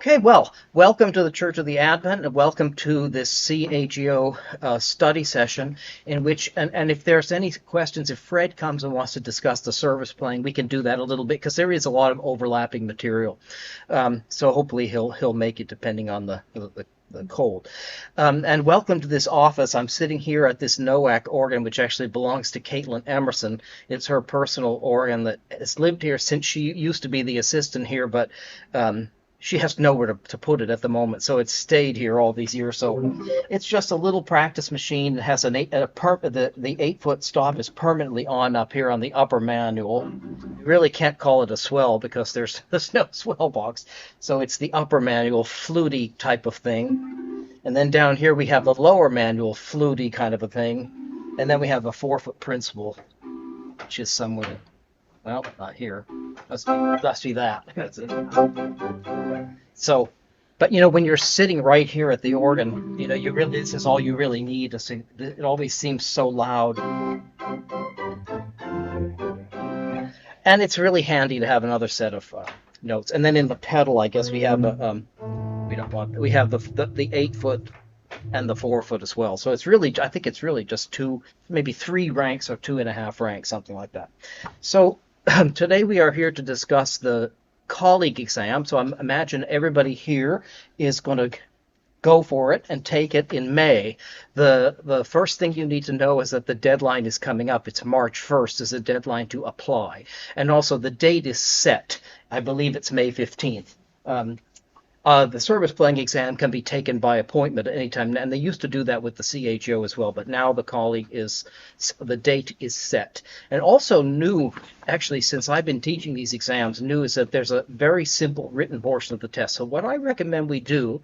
Okay, well, welcome to the Church of the Advent, and welcome to this CAGO study session in which, and if there's any questions, if Fred comes and wants to discuss the service playing, we can do that a little bit because there is a lot of overlapping material. So hopefully he'll make it depending on the cold. And welcome to this office. I'm sitting here at this NOAC organ, which actually belongs to Caitlin Emerson. It's her personal organ that has lived here since she used to be the assistant here, but she has nowhere to put it at the moment, so it's stayed here all these years. So it's just a little practice machine that has the 8-foot stop is permanently on up here on the upper manual. You really can't call it a swell because there's no swell box, so it's the upper manual fluty type of thing. And then down here we have the lower manual fluty kind of a thing, and then we have a 4-foot principal, which is somewhere. Well, not here. Must be that. So, but when you're sitting right here at the organ, this is all you really need to sing. It always seems so loud, and it's really handy to have another set of notes. And then in the pedal, I guess we have the 8-foot and the 4-foot as well. So it's really, I think it's really just maybe 3 ranks or 2.5 ranks, something like that. So today we are here to discuss the colleague exam. So I imagine everybody here is going to go for it and take it in May. The first thing you need to know is that the deadline is coming up. It's March 1st is the deadline to apply. And also the date is set. I believe it's May 15th. The service playing exam can be taken by appointment at any time, and they used to do that with the CHO as well, but now the date is set. And also new, actually, since I've been teaching these exams, new is that there's a very simple written portion of the test. So what I recommend we do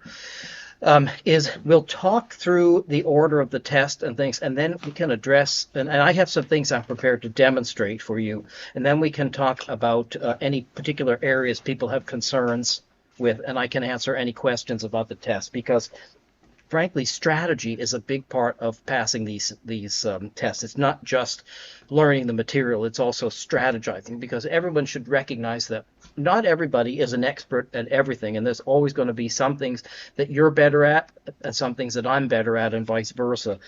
is we'll talk through the order of the test and things, and then we can address, and I have some things I'm prepared to demonstrate for you, and then we can talk about any particular areas people have concerns with, and I can answer any questions about the test, because frankly strategy is a big part of passing these tests. It's not just learning the material, it's also strategizing, because everyone should recognize that not everybody is an expert at everything, and there's always going to be some things that you're better at and some things that I'm better at, and vice versa.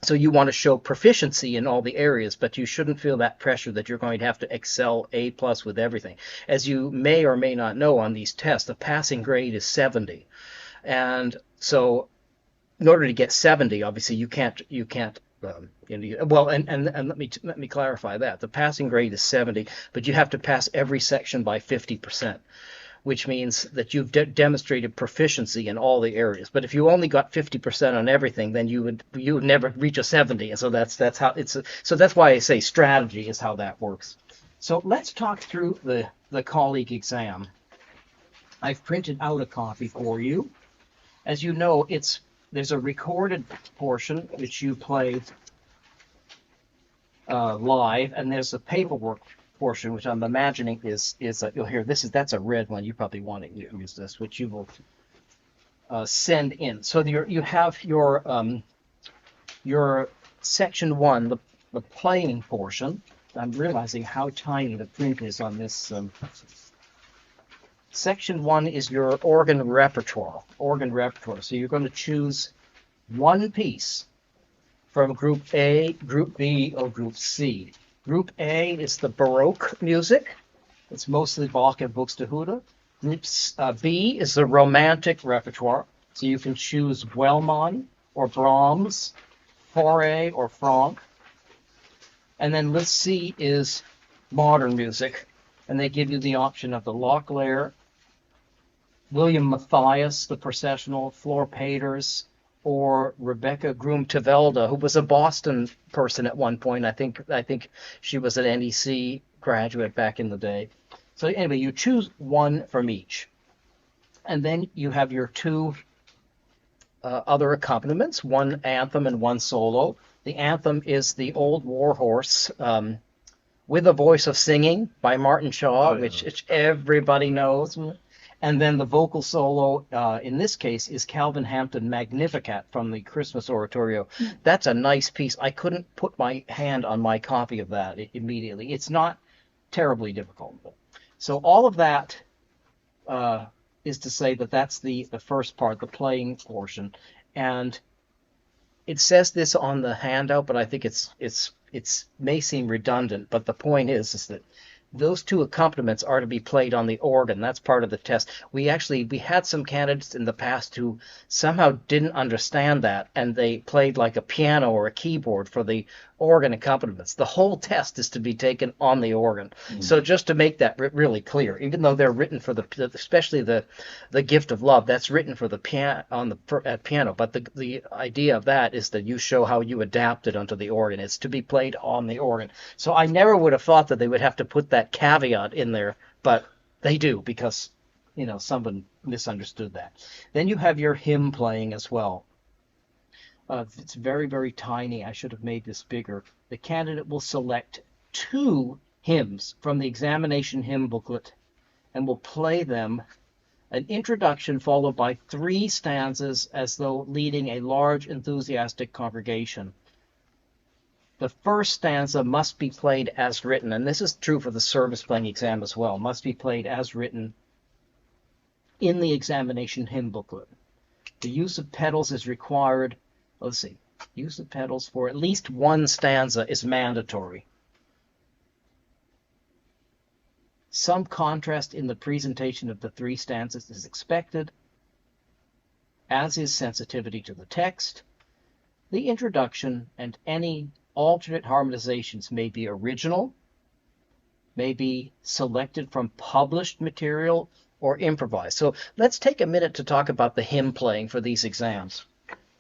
So you want to show proficiency in all the areas, but you shouldn't feel that pressure that you're going to have to excel A+ with everything. As you may or may not know, on these tests, the passing grade is 70. And so in order to get 70, obviously you can't well, and let me clarify that. The passing grade is 70, but you have to pass every section by 50%. Which means that you've demonstrated proficiency in all the areas. But if you only got 50% on everything, then you would never reach a 70. And so that's how so that's why I say strategy is how that works. So let's talk through the colleague exam. I've printed out a copy for you. As you know, there's a recorded portion which you play live, and there's a paperwork portion, which I'm imagining is you'll hear that's a red one. You probably want to use this, which you will send in. So you have your section 1, the playing portion. I'm realizing how tiny the print is on this. Section 1 is your organ repertoire. So you're going to choose one piece from Group A, Group B, or Group C. Group A is the Baroque music. It's mostly Bach and Buxtehude. Group B is the Romantic repertoire. So you can choose Wellman or Brahms, Fauré or Franck. And then List C is modern music. And they give you the option of the Lochlear, William Matthias, the processional, Flor Peters, or Rebecca Groom-Tevelde, who was a Boston person at one point. I think she was an NEC graduate back in the day. So anyway, you choose one from each. And then you have your 2 other accompaniments, one anthem and one solo. The anthem is the Old War Horse, with a Voice of Singing by Martin Shaw, which everybody knows. And then the vocal solo, in this case, is Calvin Hampton Magnificat from the Christmas Oratorio. That's a nice piece. I couldn't put my hand on my copy of that immediately. It's not terribly difficult. So all of that is to say that that's the first part, the playing portion. And it says this on the handout, but I think it's may seem redundant. But the point is that those two accompaniments are to be played on the organ. That's part of the test. We had some candidates in the past who somehow didn't understand that, and they played like a piano or a keyboard for the organ accompaniments. The whole test is to be taken on the organ. So just to make that really clear, even though they're written for especially the gift of love, that's written for the piano at piano. But the idea of that is that you show how you adapt it onto the organ. It's to be played on the organ. So I never would have thought that they would have to put that caveat in there, but they do, because someone misunderstood that. Then you have your hymn playing as well. It's very, very tiny. I should have made this bigger. The candidate will select 2 hymns from the examination hymn booklet and will play them, an introduction followed by 3 stanzas, as though leading a large, enthusiastic congregation. The first stanza must be played as written, and this is true for the service playing exam as well, must be played as written in the examination hymn booklet. The use of pedals is required. Let's see. Use of pedals for at least 1 stanza is mandatory. Some contrast in the presentation of the 3 stanzas is expected, as is sensitivity to the text. The introduction and any alternate harmonizations may be original, may be selected from published material, or improvised. So let's take a minute to talk about the hymn playing for these exams.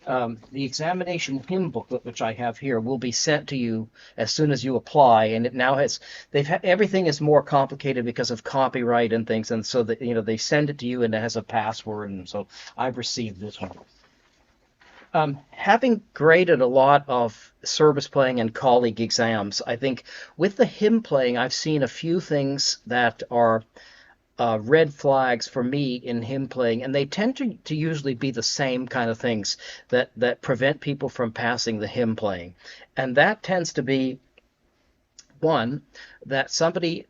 The examination hymn booklet, which I have here, will be sent to you as soon as you apply, and it now has everything is more complicated because of copyright and things, and so that they send it to you and it has a password, and so I've received this one. Having graded a lot of service playing and colleague exams, I think with the hymn playing, I've seen a few things that are red flags for me in hymn playing, and they tend to usually be the same kind of things that prevent people from passing the hymn playing. And that tends to be, one, that somebody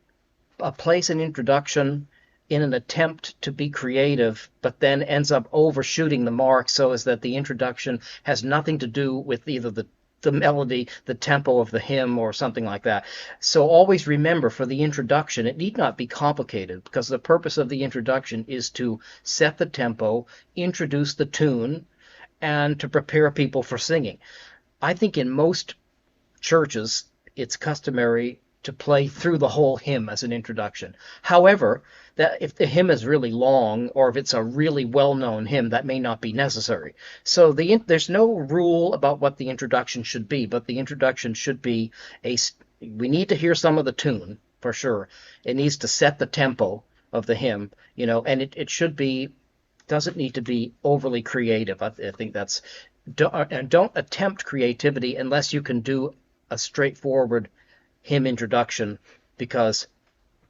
plays an introduction in an attempt to be creative, but then ends up overshooting the mark so as that the introduction has nothing to do with either the melody, the tempo of the hymn, or something like that. So always remember, for the introduction, it need not be complicated, because the purpose of the introduction is to set the tempo, introduce the tune, and to prepare people for singing. I think in most churches, it's customary to play through the whole hymn as an introduction. However, that if the hymn is really long, or if it's a really well-known hymn, that may not be necessary. So there's no rule about what the introduction should be, but the introduction should be we need to hear some of the tune, for sure. It needs to set the tempo of the hymn, and it doesn't need to be overly creative. I think don't attempt creativity unless you can do a straightforward hymn introduction, because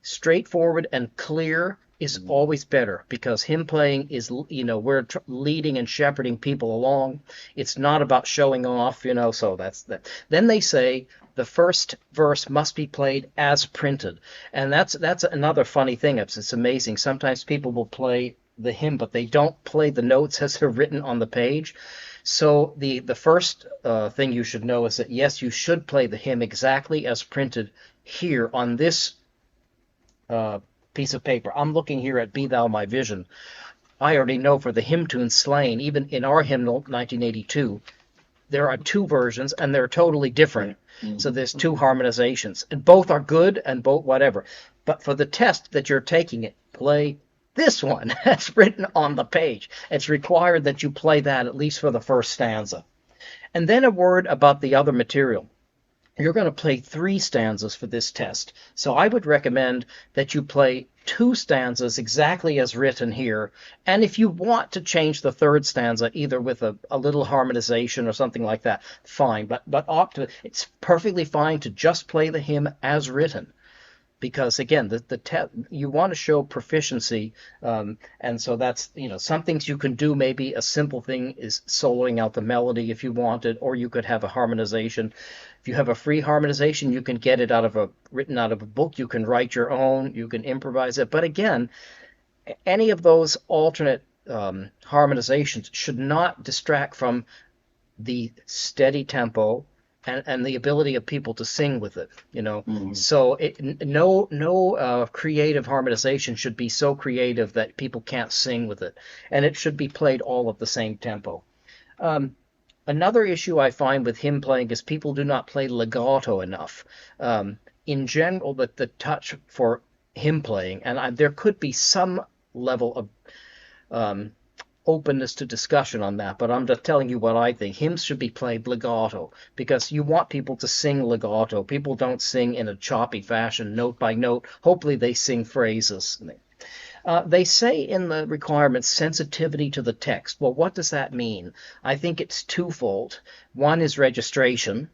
straightforward and clear is always better, because hymn playing is, we're leading and shepherding people along. It's not about showing off, so that's that. Then they say the first verse must be played as printed. And that's another funny thing. It's amazing. Sometimes people will play the hymn, but they don't play the notes as they're written on the page. So the first thing you should know is that, yes, you should play the hymn exactly as printed here on this piece of paper. I'm looking here at Be Thou My Vision. I already know for the hymn tune Slain, even in our hymnal 1982, there are 2 versions and they're totally different. So there's 2 harmonizations, and both are good and both whatever. But for the test that you're taking, play this one that's written on the page. It's required that you play that at least for the first stanza. And then a word about the other material. You're going to play 3 stanzas for this test. So I would recommend that you play 2 stanzas exactly as written here. And if you want to change the 3rd stanza, either with a little harmonization or something like that, fine. But it's perfectly fine to just play the hymn as written. Because again, you want to show proficiency, and so that's some things you can do. Maybe a simple thing is soloing out the melody if you wanted, or you could have a harmonization. If you have a free harmonization, you can get it written out of a book. You can write your own. You can improvise it. But again, any of those alternate harmonizations should not distract from the steady tempo and the ability of people to sing with it, you know. So no creative harmonization should be so creative that people can't sing with it, and it should be played all at the same tempo. Another issue I find with hymn playing is people do not play legato enough. In general, the touch for hymn playing, and there could be some level of openness to discussion on that, but I'm just telling you what I think. Hymns should be played legato because you want people to sing legato. People don't sing in a choppy fashion, note by note. Hopefully they sing phrases. They say in the requirements sensitivity to the text. Well, what does that mean? I think it's twofold. One is registration,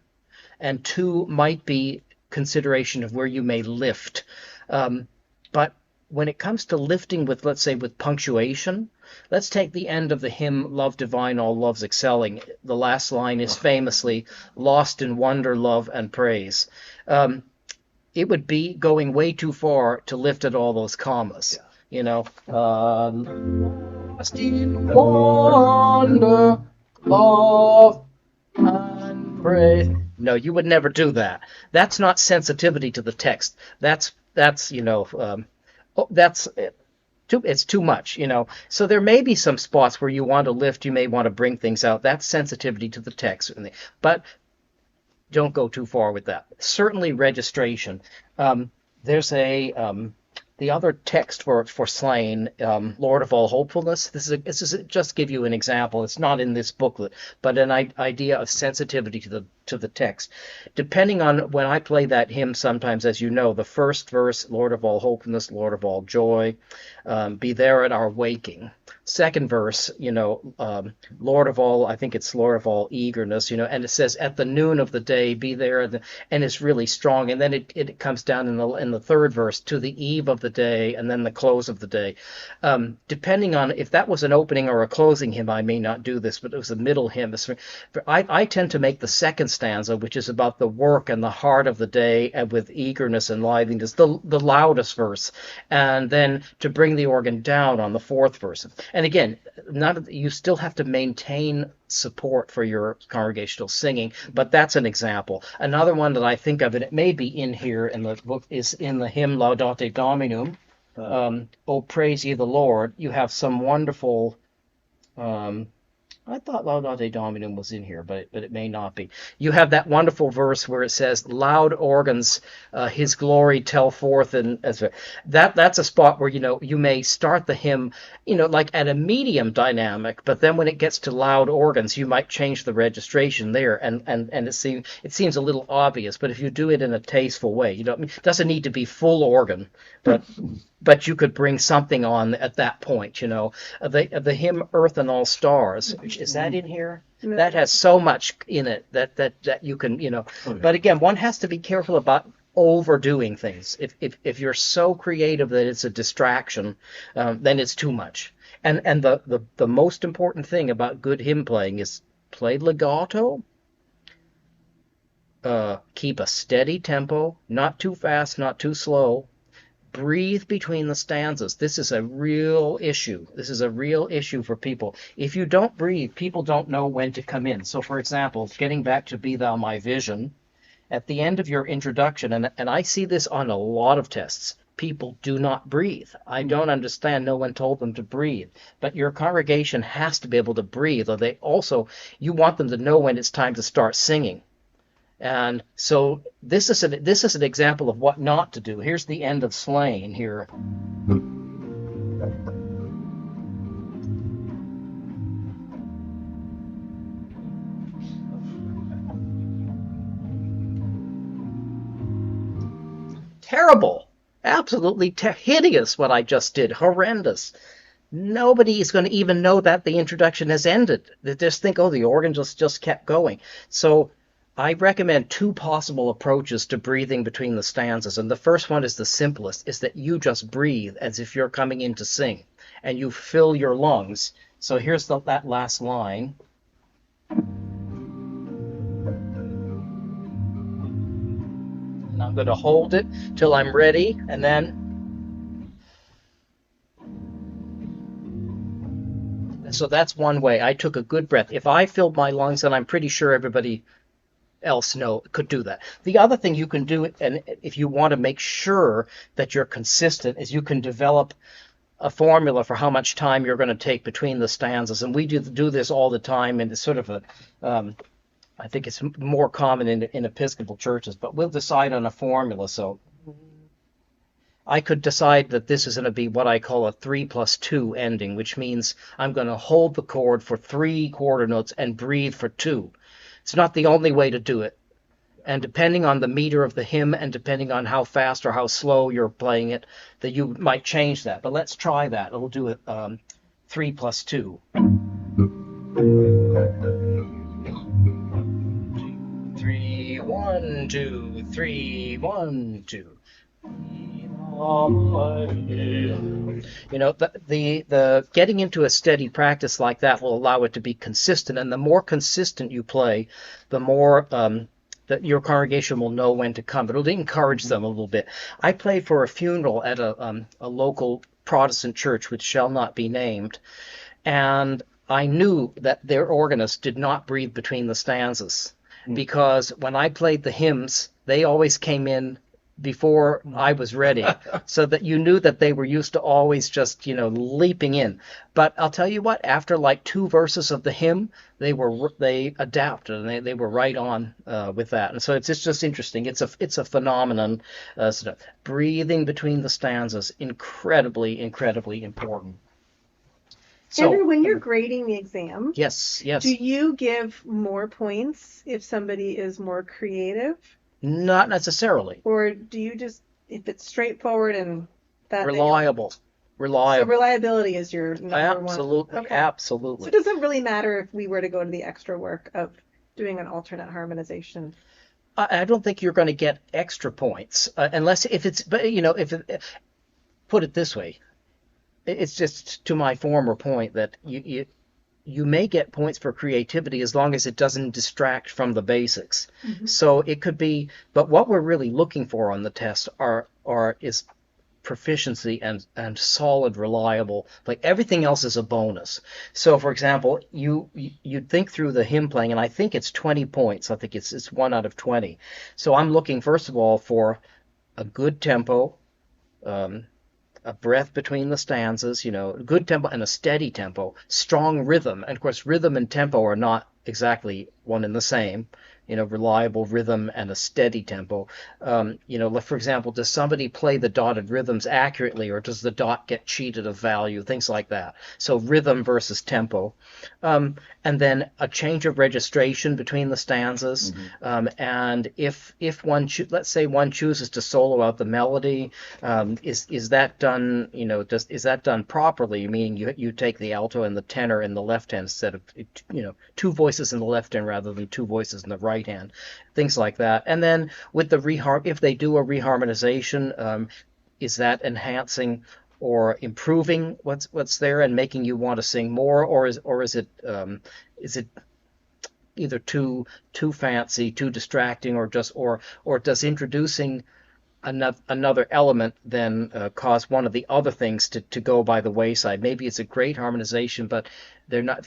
and two might be consideration of where you may lift. But when it comes to lifting with, let's say, with punctuation, let's take the end of the hymn, Love Divine, All Loves Excelling. The last line is famously, lost in wonder, love, and praise. It would be going way too far to lift at all those commas. You know, lost in wonder, love, and praise. No, you would never do that. That's not sensitivity to the text. That's you know, that's it's too much, you know. So there may be some spots where you want to lift, you may want to bring things out. That's sensitivity to the text, but don't go too far with that. Certainly registration. There's the other text for Slain, Lord of All Hopefulness. This is just give you an example. It's not in this booklet, but an idea of sensitivity to the text. Depending on when I play that hymn, sometimes, as you know, the first verse, Lord of all hopefulness, Lord of all joy, be there at our waking. Second verse, you know, Lord of all, I think it's Lord of all eagerness, you know, and it says at the noon of the day, be there, and it's really strong. And then it comes down in the third verse to the eve of the day, and then the close of the day. Depending on if that was an opening or a closing hymn, I may not do this, but it was a middle hymn. I tend to make the second stanza, which is about the work and the heart of the day, and with eagerness and liveliness, the loudest verse, and then to bring the organ down on the fourth verse. And again, you still have to maintain support for your congregational singing, but that's an example. Another one that I think of, and it may be in here in the book, is in the hymn Laudate Dominum. Oh, praise ye the Lord. You have some wonderful. I thought Laudate Dominum was in here, but it may not be. You have that wonderful verse where it says, "Loud organs, His glory tell forth," and that's a spot where you may start the hymn, like at a medium dynamic, but then when it gets to loud organs, you might change the registration there, and it seems a little obvious. But if you do it in a tasteful way, it doesn't need to be full organ, but you could bring something on at that point. The hymn "Earth and All Stars." Is that in here? Yeah. That has so much in it that you can, Okay. But again, one has to be careful about overdoing things. If you're so creative that it's a distraction, then it's too much. And the most important thing about good hymn playing is play legato. Keep a steady tempo, not too fast, not too slow. Breathe between the stanzas. This is a real issue. This is a real issue for people. If you don't breathe, people don't know when to come in. So, for example, getting back to Be Thou My Vision, at the end of your introduction, and I see this on a lot of tests, people do not breathe. I don't understand. No one told them to breathe. But your congregation has to be able to breathe, or you want them to know when it's time to start singing. And so this is an example of what not to do. Here's the end of Slain here. Terrible. Absolutely hideous what I just did. Horrendous. Nobody is going to even know that the introduction has ended. They just think, oh, the organ just kept going. So I recommend two possible approaches to breathing between the stanzas. And the first one is the simplest, is that you just breathe as if you're coming in to sing, and you fill your lungs. So here's that last line. And I'm going to hold it till I'm ready, and then So that's one way. I took a good breath. If I filled my lungs, and I'm pretty sure everybody else could do that. The other thing you can do, and if you want to make sure that you're consistent, is you can develop a formula for how much time you're going to take between the stanzas. And we do this all the time, and it's sort of I think it's more common in Episcopal churches, but we'll decide on a formula. So I could decide that this is going to be what I call a 3+2 ending, which means I'm going to hold the chord for 3 quarter notes and breathe for 2. It's not the only way to do it. And depending on the meter of the hymn and depending on how fast or how slow you're playing it, that you might change that. But let's try that. We'll do it 3+2. 3, 1, 2, 3, 1, 2. You know, the getting into a steady practice like that will allow it to be consistent, and the more consistent you play, the more that your congregation will know when to come. It'll encourage them a little bit. I played for a funeral at a local Protestant church, which shall not be named, and I knew that their organist did not breathe between the stanzas, because when I played the hymns, they always came in before I was ready, so that you knew that they were used to always just, leaping in. But I'll tell you what, after like 2 verses of the hymn, they adapted and they were right on with that. And so it's just interesting. It's a phenomenon. Sort of breathing between the stanzas, incredibly, incredibly important. So, Andrew, when you're grading the exam, yes, do you give more points if somebody is more creative? Not necessarily. Or do you just, if it's straightforward and that reliable? So reliability is your number one. Absolutely, okay. Absolutely. So it doesn't really matter if we were to go to the extra work of doing an alternate harmonization. I don't think you're going to get extra points unless if it's, put it this way, it's just to my former point that you may get points for creativity as long as it doesn't distract from the basics. Mm-hmm. So it could be, but what we're really looking for on the test is proficiency and solid, reliable. Like everything else is a bonus. So, for example, you'd think through the hymn playing, and I think it's 20 points. I think it's 1 out of 20. So I'm looking first of all for a good tempo, a breath between the stanzas, good tempo and a steady tempo, strong rhythm. And of course, rhythm and tempo are not exactly one and the same. Reliable rhythm and a steady tempo. For example, does somebody play the dotted rhythms accurately, or does the dot get cheated of value? Things like that. So rhythm versus tempo. And then a change of registration between the stanzas. Mm-hmm. And if one, let's say one chooses to solo out the melody, is that done, is that done properly? Meaning you take the alto and the tenor in the left hand instead of, 2 voices in the left hand rather than 2 voices in the right hand, things like that. And then with the if they do a reharmonization, is that enhancing or improving what's there and making you want to sing more, or is it either too fancy, too distracting, or does introducing another element then cause one of the other things to go by the wayside? Maybe it's a great harmonization, but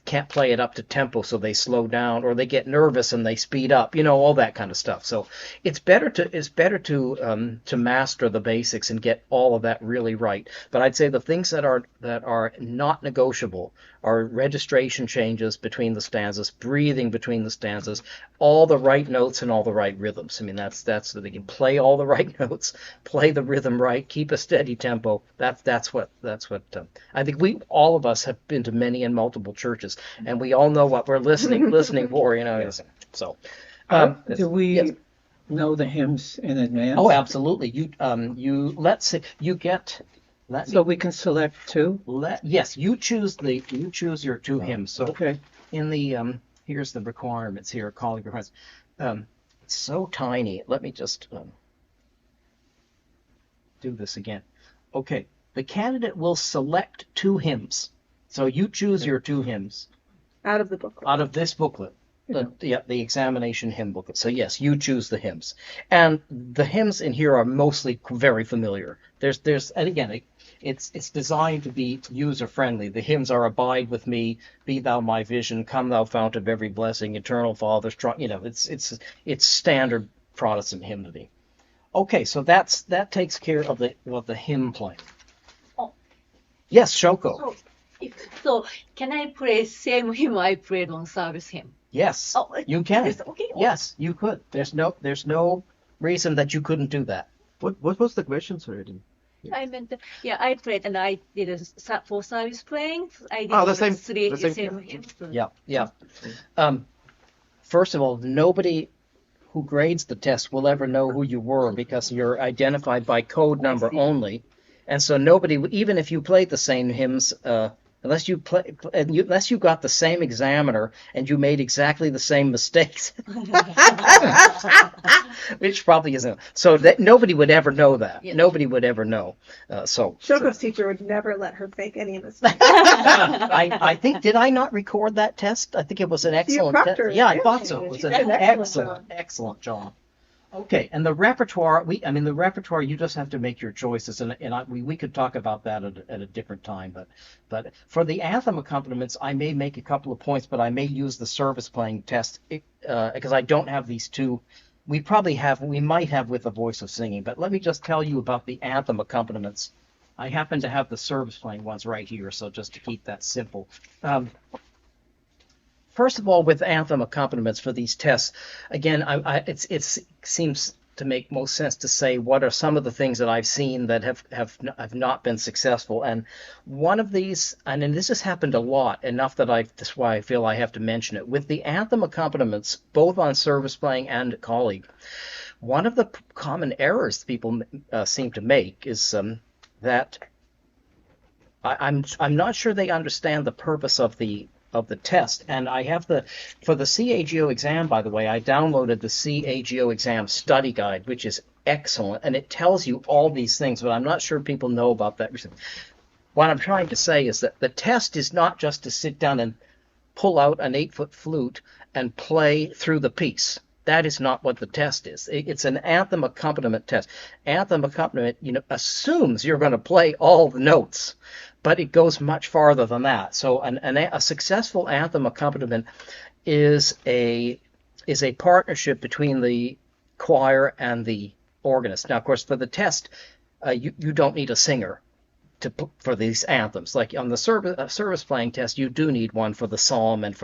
can't play it up to tempo, so they slow down, or they get nervous and they speed up, all that kind of stuff. So it's better to master the basics and get all of that really right. But I'd say the things that are not negotiable are registration changes between the stanzas, breathing between the stanzas, all the right notes and all the right rhythms. That's so they can play all the right notes, play the rhythm right, keep a steady tempo. That's what I think all of us have been to many and multiple churches, and we all know what we're listening for, So, do we know the hymns in advance? Oh, absolutely. Let's say you get. So we can select 2. Yes, you choose your 2 hymns. So okay. In the here's the requirements here. Calling requirements. It's so tiny. Let me just do this again. Okay. The candidate will select 2 hymns. So you choose your 2 hymns. Out of the booklet. Out of this booklet. The examination hymn booklet. So yes, you choose the hymns. And the hymns in here are mostly very familiar. And again, it's designed to be user friendly. The hymns are "Abide with me, be thou my vision, come thou fount of every blessing, eternal Father, strong." It's standard Protestant hymnody. Okay, so that takes care of the hymn playing. Oh. Yes, Shoko. So can I play same hymn I played on service hymn? Yes, Oh, you can. yes, okay. Yes, you could. There's no reason that you couldn't do that. What was the question, sorry? I meant, I played and I did a for service playing. I did the same. three The same. same hymns. Yeah. First of all, nobody who grades the test will ever know who you were because you're identified by code number only, and so nobody, even if you played the same hymns, unless you got the same examiner and you made exactly the same mistakes, which probably isn't. So that nobody would ever know that. Yeah. Nobody would ever know. Shoko's teacher would never let her make any mistakes. I think, did I not record that test? I think it was an excellent test. proctored, Yeah, I yeah. thought so. It was She an did an excellent job. excellent job. Okay, and the repertoire, the repertoire, you just have to make your choices, and we could talk about that at a different time, but for the anthem accompaniments, I may make a couple of points, but I may use the service playing test, because I don't have these two. We might have with the voice of singing, but let me just tell you about the anthem accompaniments. I happen to have the service playing ones right here, so just to keep that simple. First of all, with anthem accompaniments for these tests, again, it seems to make most sense to say what are some of the things that I've seen that have not been successful. And one of these, and this has happened a lot, enough that that's why I feel I have to mention it. With the anthem accompaniments, both on service playing and colleague, one of the common errors people seem to make is that I'm not sure they understand the purpose of the test. And I have for the CAGO exam, by the way, I downloaded the CAGO exam study guide, which is excellent, and it tells you all these things, but I'm not sure people know about that. What I'm trying to say is that the test is not just to sit down and pull out an 8-foot flute and play through the piece. That is not what the test is. It's an anthem accompaniment test. Anthem accompaniment, assumes you're going to play all the notes, but it goes much farther than that. So a successful anthem accompaniment is a partnership between the choir and the organist. Now, of course, for the test, you don't need a singer for these anthems. Like on the service playing test, you do need one for the psalm and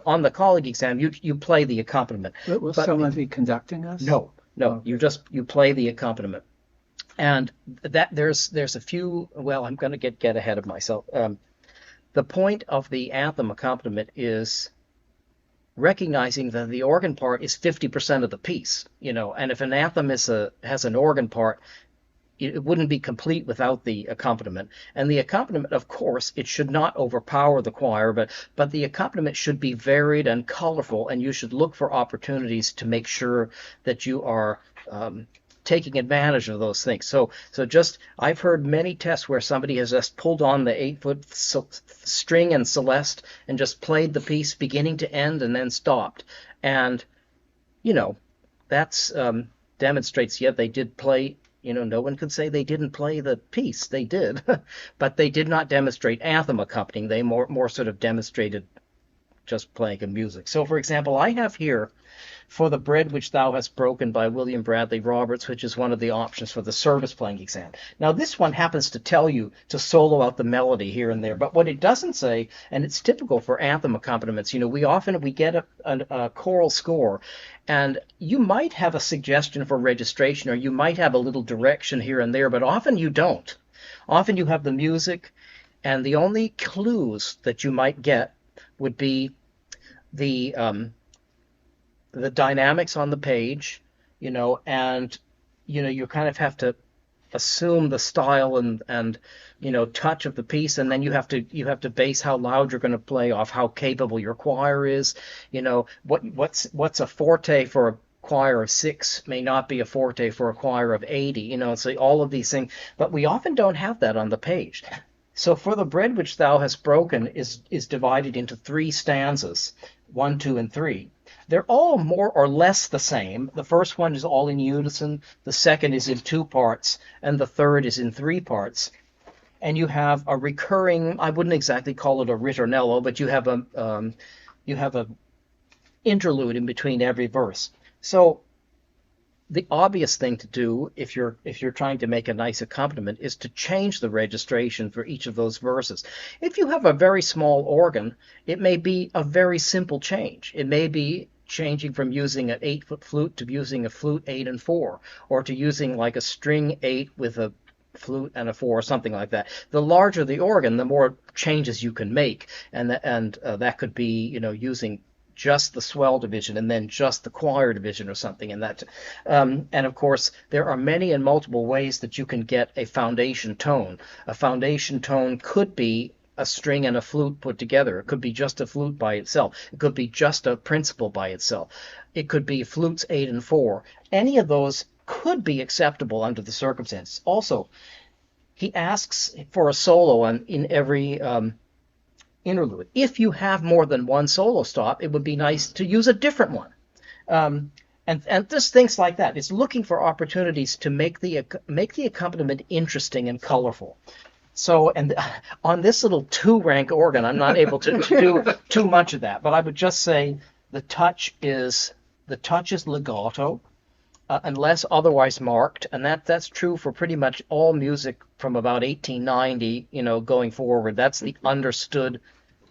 on the colleague exam, you play the accompaniment. Will someone be conducting us? No. You play the accompaniment. And that there's a few. Well, I'm going to get ahead of myself. The point of the anthem accompaniment is recognizing that the organ part is 50% of the piece. And if an anthem has an organ part, it wouldn't be complete without the accompaniment. And the accompaniment, of course, it should not overpower the choir, but the accompaniment should be varied and colorful, and you should look for opportunities to make sure that you are taking advantage of those things. So I've heard many tests where somebody has just pulled on the 8-foot string and celeste and just played the piece beginning to end and then stopped. And, that's demonstrates, they did play. No one could say they didn't play the piece. They did, but they did not demonstrate anthem accompanying. They more sort of demonstrated just playing the music. So, for example, I have here For the Bread Which Thou Hast Broken by William Bradley Roberts, which is one of the options for the service playing exam. Now, this one happens to tell you to solo out the melody here and there, but what it doesn't say, and it's typical for anthem accompaniments, we get a choral score, and you might have a suggestion for registration, or you might have a little direction here and there, but often you don't. Often you have the music, and the only clues that you might get would be the dynamics on the page, and you kind of have to assume the style and touch of the piece, and then you have to base how loud you're going to play off how capable your choir is. What's a forte for a choir of 6 may not be a forte for a choir of 80. So all of these things, but we often don't have that on the page. So For the Bread Which Thou Hast Broken is divided into 3 stanzas, 1, 2, and 3. They're all more or less the same. The first one is all in unison, the second is in 2 parts, and the third is in 3 parts. and you have a recurring, I wouldn't exactly call it a ritornello, but you have a interlude in between every verse. So the obvious thing to do if you're trying to make a nice accompaniment is to change the registration for each of those verses. If you have a very small organ, it may be a very simple change. It may be changing from using an 8-foot flute to using a flute 8 and 4, or to using like a string 8 with a flute and a 4, or something like that. The larger the organ, the more changes you can make, and that could be, using just the swell division and then just the choir division or something. And of course, there are many and multiple ways that you can get a foundation tone. A foundation tone could be a string and a flute put together. It could be just a flute by itself. It could be just a principal by itself. It could be flutes 8 and 4. Any of those could be acceptable under the circumstances. Also, he asks for a solo in every interlude. If you have more than one solo stop, it would be nice to use a different one. And just things like that. It's looking for opportunities to make the accompaniment interesting and colorful. So, and on this little 2-rank organ, I'm not able to do too much of that, but I would just say the touch is legato, unless otherwise marked, and that's true for pretty much all music from about 1890, going forward. That's the understood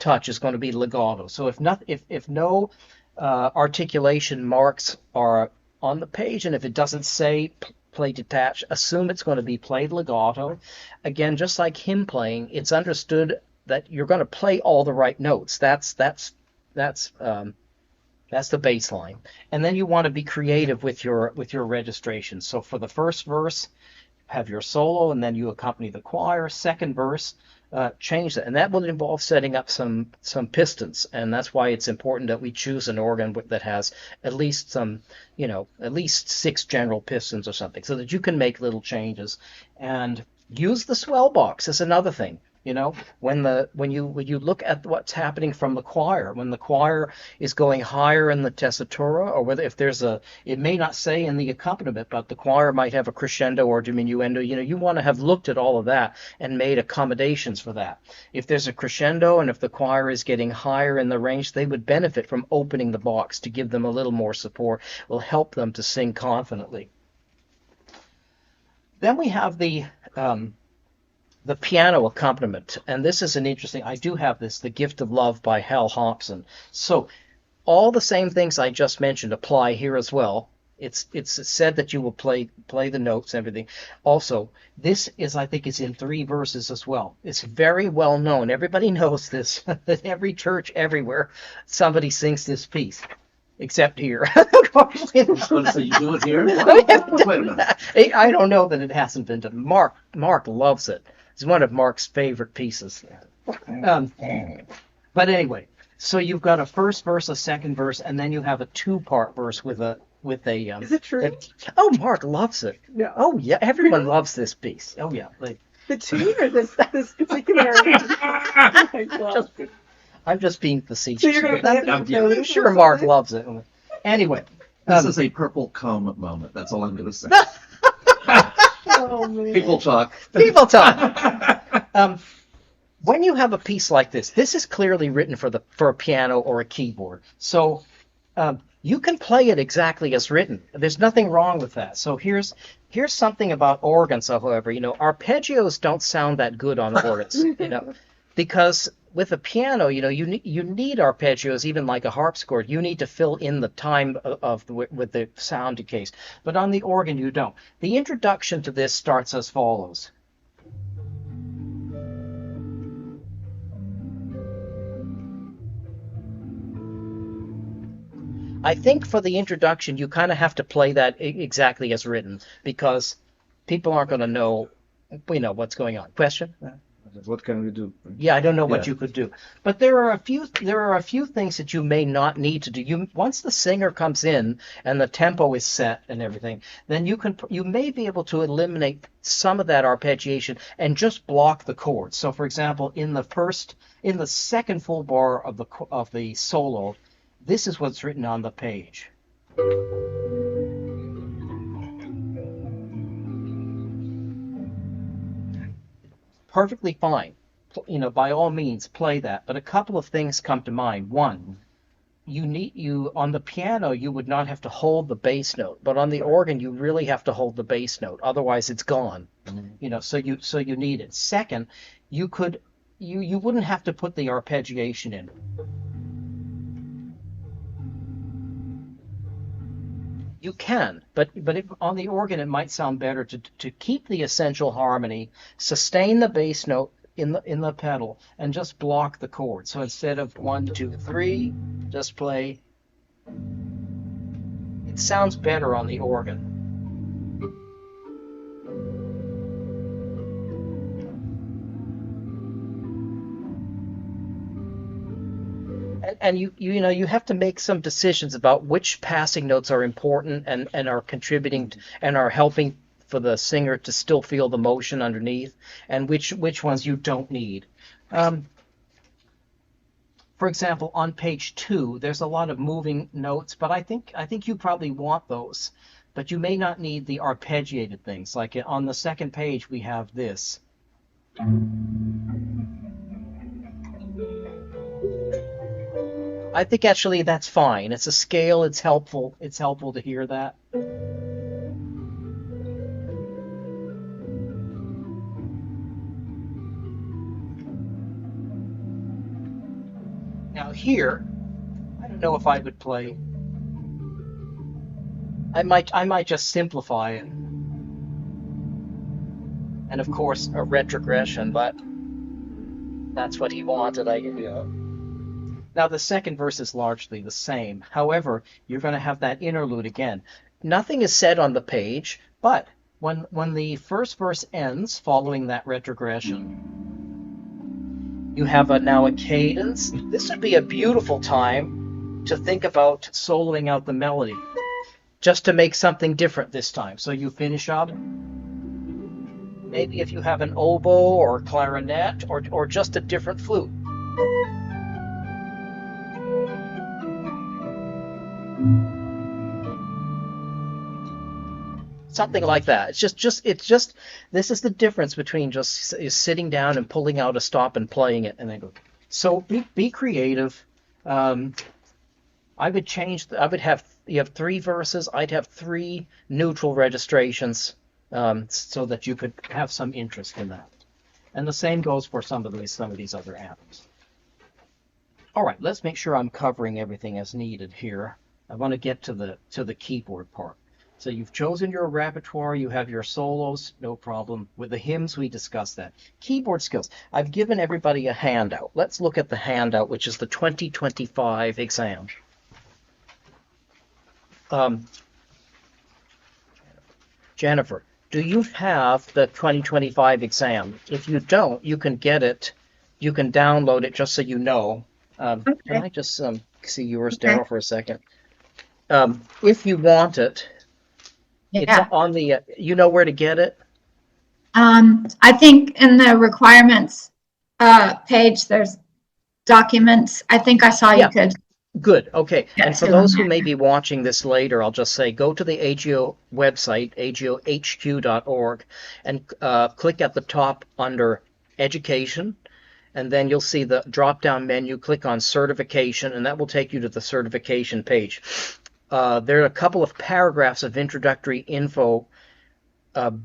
touch is going to be legato. So if no articulation marks are on the page, and if it doesn't say play detached, assume it's going to be played legato. Again, just like hymn playing, it's understood that you're going to play all the right notes. That's the baseline. And then you want to be creative with your registration. So for the first verse, have your solo, and then you accompany the choir. Second verse, change that, and that will involve setting up some pistons, and that's why it's important that we choose an organ that has at least 6 general pistons or something, so that you can make little changes. And use the swell box is another thing. When you look at what's happening from the choir, when the choir is going higher in the tessitura, or whether if there's it may not say in the accompaniment, but the choir might have a crescendo or diminuendo. You want to have looked at all of that and made accommodations for that. If there's a crescendo and if the choir is getting higher in the range, they would benefit from opening the box to give them a little more support. It will help them to sing confidently. Then we have the piano accompaniment, and this is an interesting. I do have this, The Gift of Love by Hal Hobson. So all the same things I just mentioned apply here as well. It's said that you will play the notes and everything. Also, this is, I think, is in 3 verses as well. It's very well known. Everybody knows this. That every church everywhere, somebody sings this piece. Except here. I was going to say, you do it here? Wait a minute. I don't know that it hasn't been done. Mark loves it. It's one of Mark's favorite pieces. But anyway, so you've got a first verse, a second verse, and then you have a 2-part verse with a. Is it true? Oh, Mark loves it. No. Oh yeah, everyone loves this piece. Oh yeah. The tune or this particular? Oh my God. I'm just being facetious. So you're going to play it? I'm sure Mark loves it. Anyway. This is a purple comb moment. That's all I'm going to say. Oh, man. People talk. People talk. When you have a piece like this is clearly written for a piano or a keyboard. So you can play it exactly as written. There's nothing wrong with that. So here's something about organs, however. Arpeggios don't sound that good on organs, because with a piano, you need arpeggios, even like a harpsichord. You need to fill in the time with the sound decays. But on the organ, you don't. The introduction to this starts as follows. I think for the introduction, you kind of have to play that exactly as written, because people aren't going to know, what's going on. Question? What can we do? Yeah, I don't know what you could do, but there are a few things that you may not need to do. Once the singer comes in and the tempo is set and everything, then you may be able to eliminate some of that arpeggiation and just block the chords. So, for example, in the second full bar of the solo, this is what's written on the page. perfectly fine. By all means, play that. But a couple of things come to mind. One, you on the piano you would not have to hold the bass note, but on the organ you really have to hold the bass note. Otherwise, it's gone. So you need it. Second, you wouldn't have to put the arpeggiation in. You can, but on the organ it might sound better to keep the essential harmony, sustain the bass note in the pedal, and just block the chord. So instead of 1, 2, 3, just play. It sounds better on the organ. And you have to make some decisions about which passing notes are important and are contributing and are helping for the singer to still feel the motion underneath, and which ones you don't need. For example, on page 2, there's a lot of moving notes, but I think you probably want those, but you may not need the arpeggiated things. Like on the second page, we have this. I think actually that's fine. It's a scale. It's helpful. It's helpful to hear that. Now here, I don't know if I would play. I might just simplify it. And of course a retrogression, but that's what he wanted. Now the second verse is largely the same. However, you're going to have that interlude again. Nothing is said on the page, but when the first verse ends following that retrogression, you have now a cadence. This would be a beautiful time to think about soloing out the melody, just to make something different this time. So you finish up. Maybe if you have an oboe or clarinet or just a different flute. Something like that. It's just this is the difference between just sitting down and pulling out a stop and playing it and then go. So be creative. I would have you have 3 verses. I'd have 3 neutral registrations, so that you could have some interest in that. And the same goes for some of these other amps. All right, let's make sure I'm covering everything as needed here. I want to get to the keyboard part. So you've chosen your repertoire, you have your solos, no problem. With the hymns, we discussed that. Keyboard skills. I've given everybody a handout. Let's look at the handout, which is the 2025 exam. Jennifer, do you have the 2025 exam? If you don't, you can get it. You can download it just so you know. Okay. Can I just see yours, Daryl, for a second? If you want it, it's on the, you know where to get it? I think in the requirements page, there's documents. I think I saw you could. Good. Okay. Yeah, And for those who may be watching this later, I'll just say go to the AGO website, agohq.org, and click at the top under Education. And then you'll see the drop-down menu. Click on Certification, and that will take you to the certification page. There are a couple of paragraphs of introductory info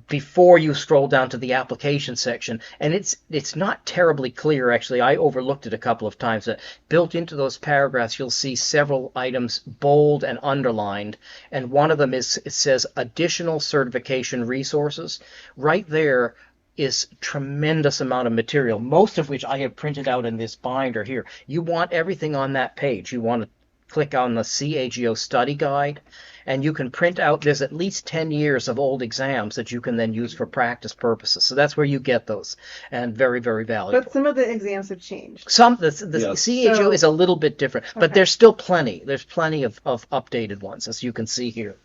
before you scroll down to the application section, and it's not terribly clear, actually. I overlooked it a couple of times. Built into those paragraphs, you'll see several items bold and underlined, and one of them it says additional certification resources. Right there is tremendous amount of material, most of which I have printed out in this binder here. You want everything on that page. You want to click on the CAGO study guide, and you can print out, there's at least 10 years of old exams that you can then use for practice purposes. So that's where you get those, and very, very valuable. But some of the exams have changed. The CAGO is a little bit different, but there's still plenty. There's plenty of updated ones, as you can see here.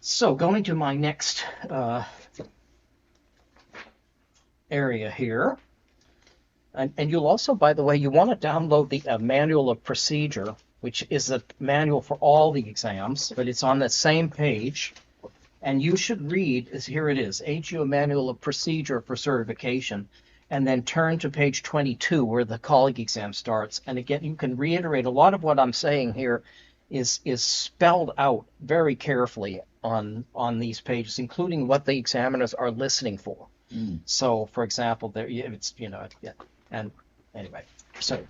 So going to my next area here. And you'll also, by the way, you want to download the manual of procedure, which is a manual for all the exams, but it's on that same page. And you should read, here it is, AGO Manual of Procedure for Certification, and then turn to page 22 where the colleague exam starts. And again, you can reiterate a lot of what I'm saying here is spelled out very carefully on these pages, including what the examiners are listening for. So, for example, there it's yeah. And anyway, so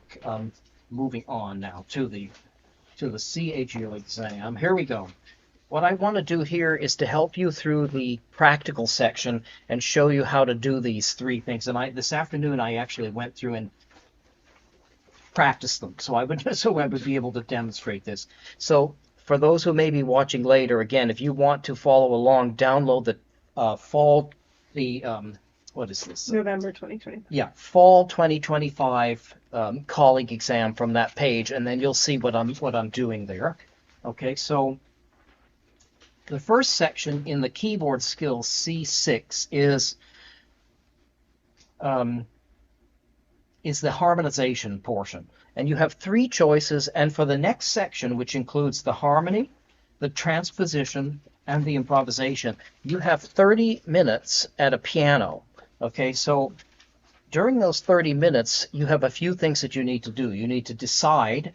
moving on now to the CAGO exam. Here we go. What I want to do here is to help you through the practical section and show you how to do these three things. And this afternoon I actually went through and practiced them, so I would be able to demonstrate this. So for those who may be watching later, again, if you want to follow along, download the what is this? November 2020. Yeah, fall 2025 colleague exam from that page, and then you'll see what I'm doing there. Okay, so the first section in the keyboard skills C6 is the harmonization portion. And you have three choices, and for the next section, which includes the harmony, the transposition, and the improvisation, you have 30 minutes at a piano. Okay, so during those 30 minutes, you have a few things that you need to do. You need to decide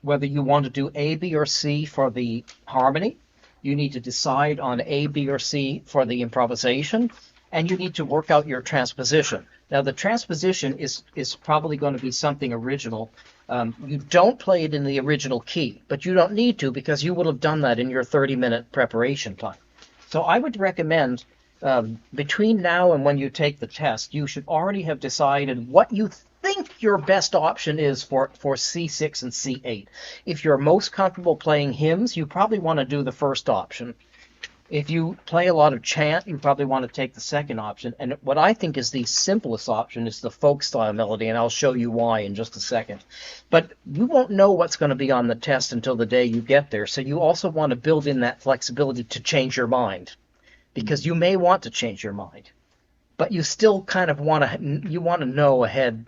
whether you want to do A, B, or C for the harmony. You need to decide on A, B, or C for the improvisation, and you need to work out your transposition. Now, the transposition is probably going to be something original. You don't play it in the original key, but you don't need to because you would have done that in your 30-minute preparation time. So I would recommend between now and when you take the test, you should already have decided what you think your best option is for C6 and C8. If you're most comfortable playing hymns, you probably want to do the first option. If you play a lot of chant, you probably want to take the second option. And what I think is the simplest option is the folk style melody, and I'll show you why in just a second. But you won't know what's going to be on the test until the day you get there, so you also want to build in that flexibility to change your mind, because you may want to change your mind, but you still kind of want to know ahead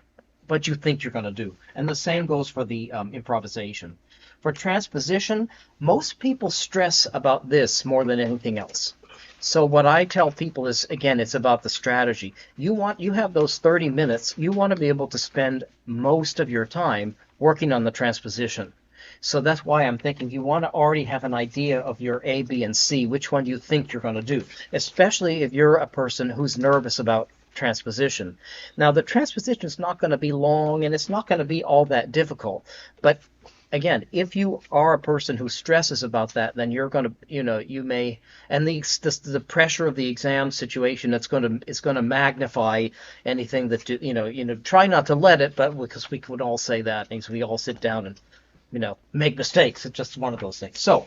what you think you're going to do. And the same goes for the improvisation. For transposition, most people stress about this more than anything else. So what I tell people is, again, it's about the strategy. You have those 30 minutes. You want to be able to spend most of your time working on the transposition. So that's why I'm thinking you want to already have an idea of your A, B, and C, which one you think you're going to do, especially if you're a person who's nervous about transposition. Now, the transposition is not going to be long, and it's not going to be all that difficult. But again, if you are a person who stresses about that, then you're going to, you may, and the pressure of the exam situation, it's going to magnify anything that try not to let it, but because we could all say that, means we all sit down and make mistakes. It's just one of those things. So,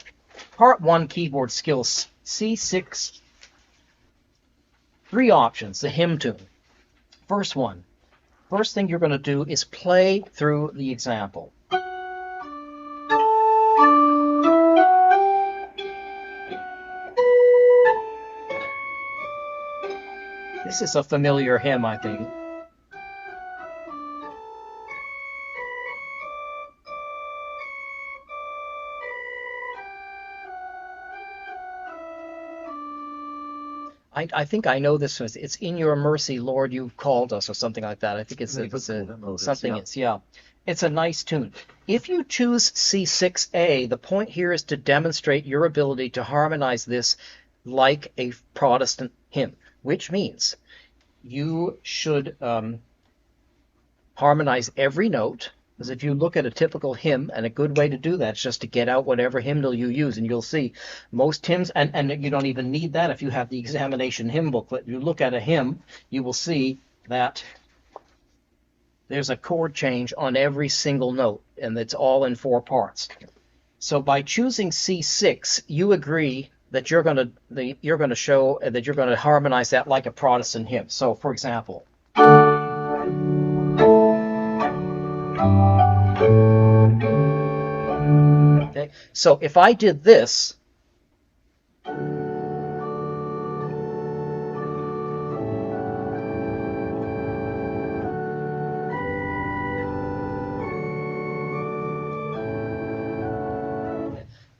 part 1, keyboard skills, C6. 3 options, the hymn tune. First thing you're going to do is play through the example. This is a familiar hymn, I think. I think I know this was. It's "In Your Mercy, Lord, You've Called Us," or something like that. I think it's something. It's a nice tune. If you choose C6A, the point here is to demonstrate your ability to harmonize this like a Protestant hymn, which means you should harmonize every note. Because if you look at a typical hymn, and a good way to do that is just to get out whatever hymnal you use, and you'll see most hymns, and you don't even need that if you have the examination hymn booklet. If you look at a hymn, you will see that there's a chord change on every single note, and it's all in 4 parts. So by choosing C6, you agree that you're going to show that you're going to harmonize that like a Protestant hymn. So, for example. Okay, so if I did this,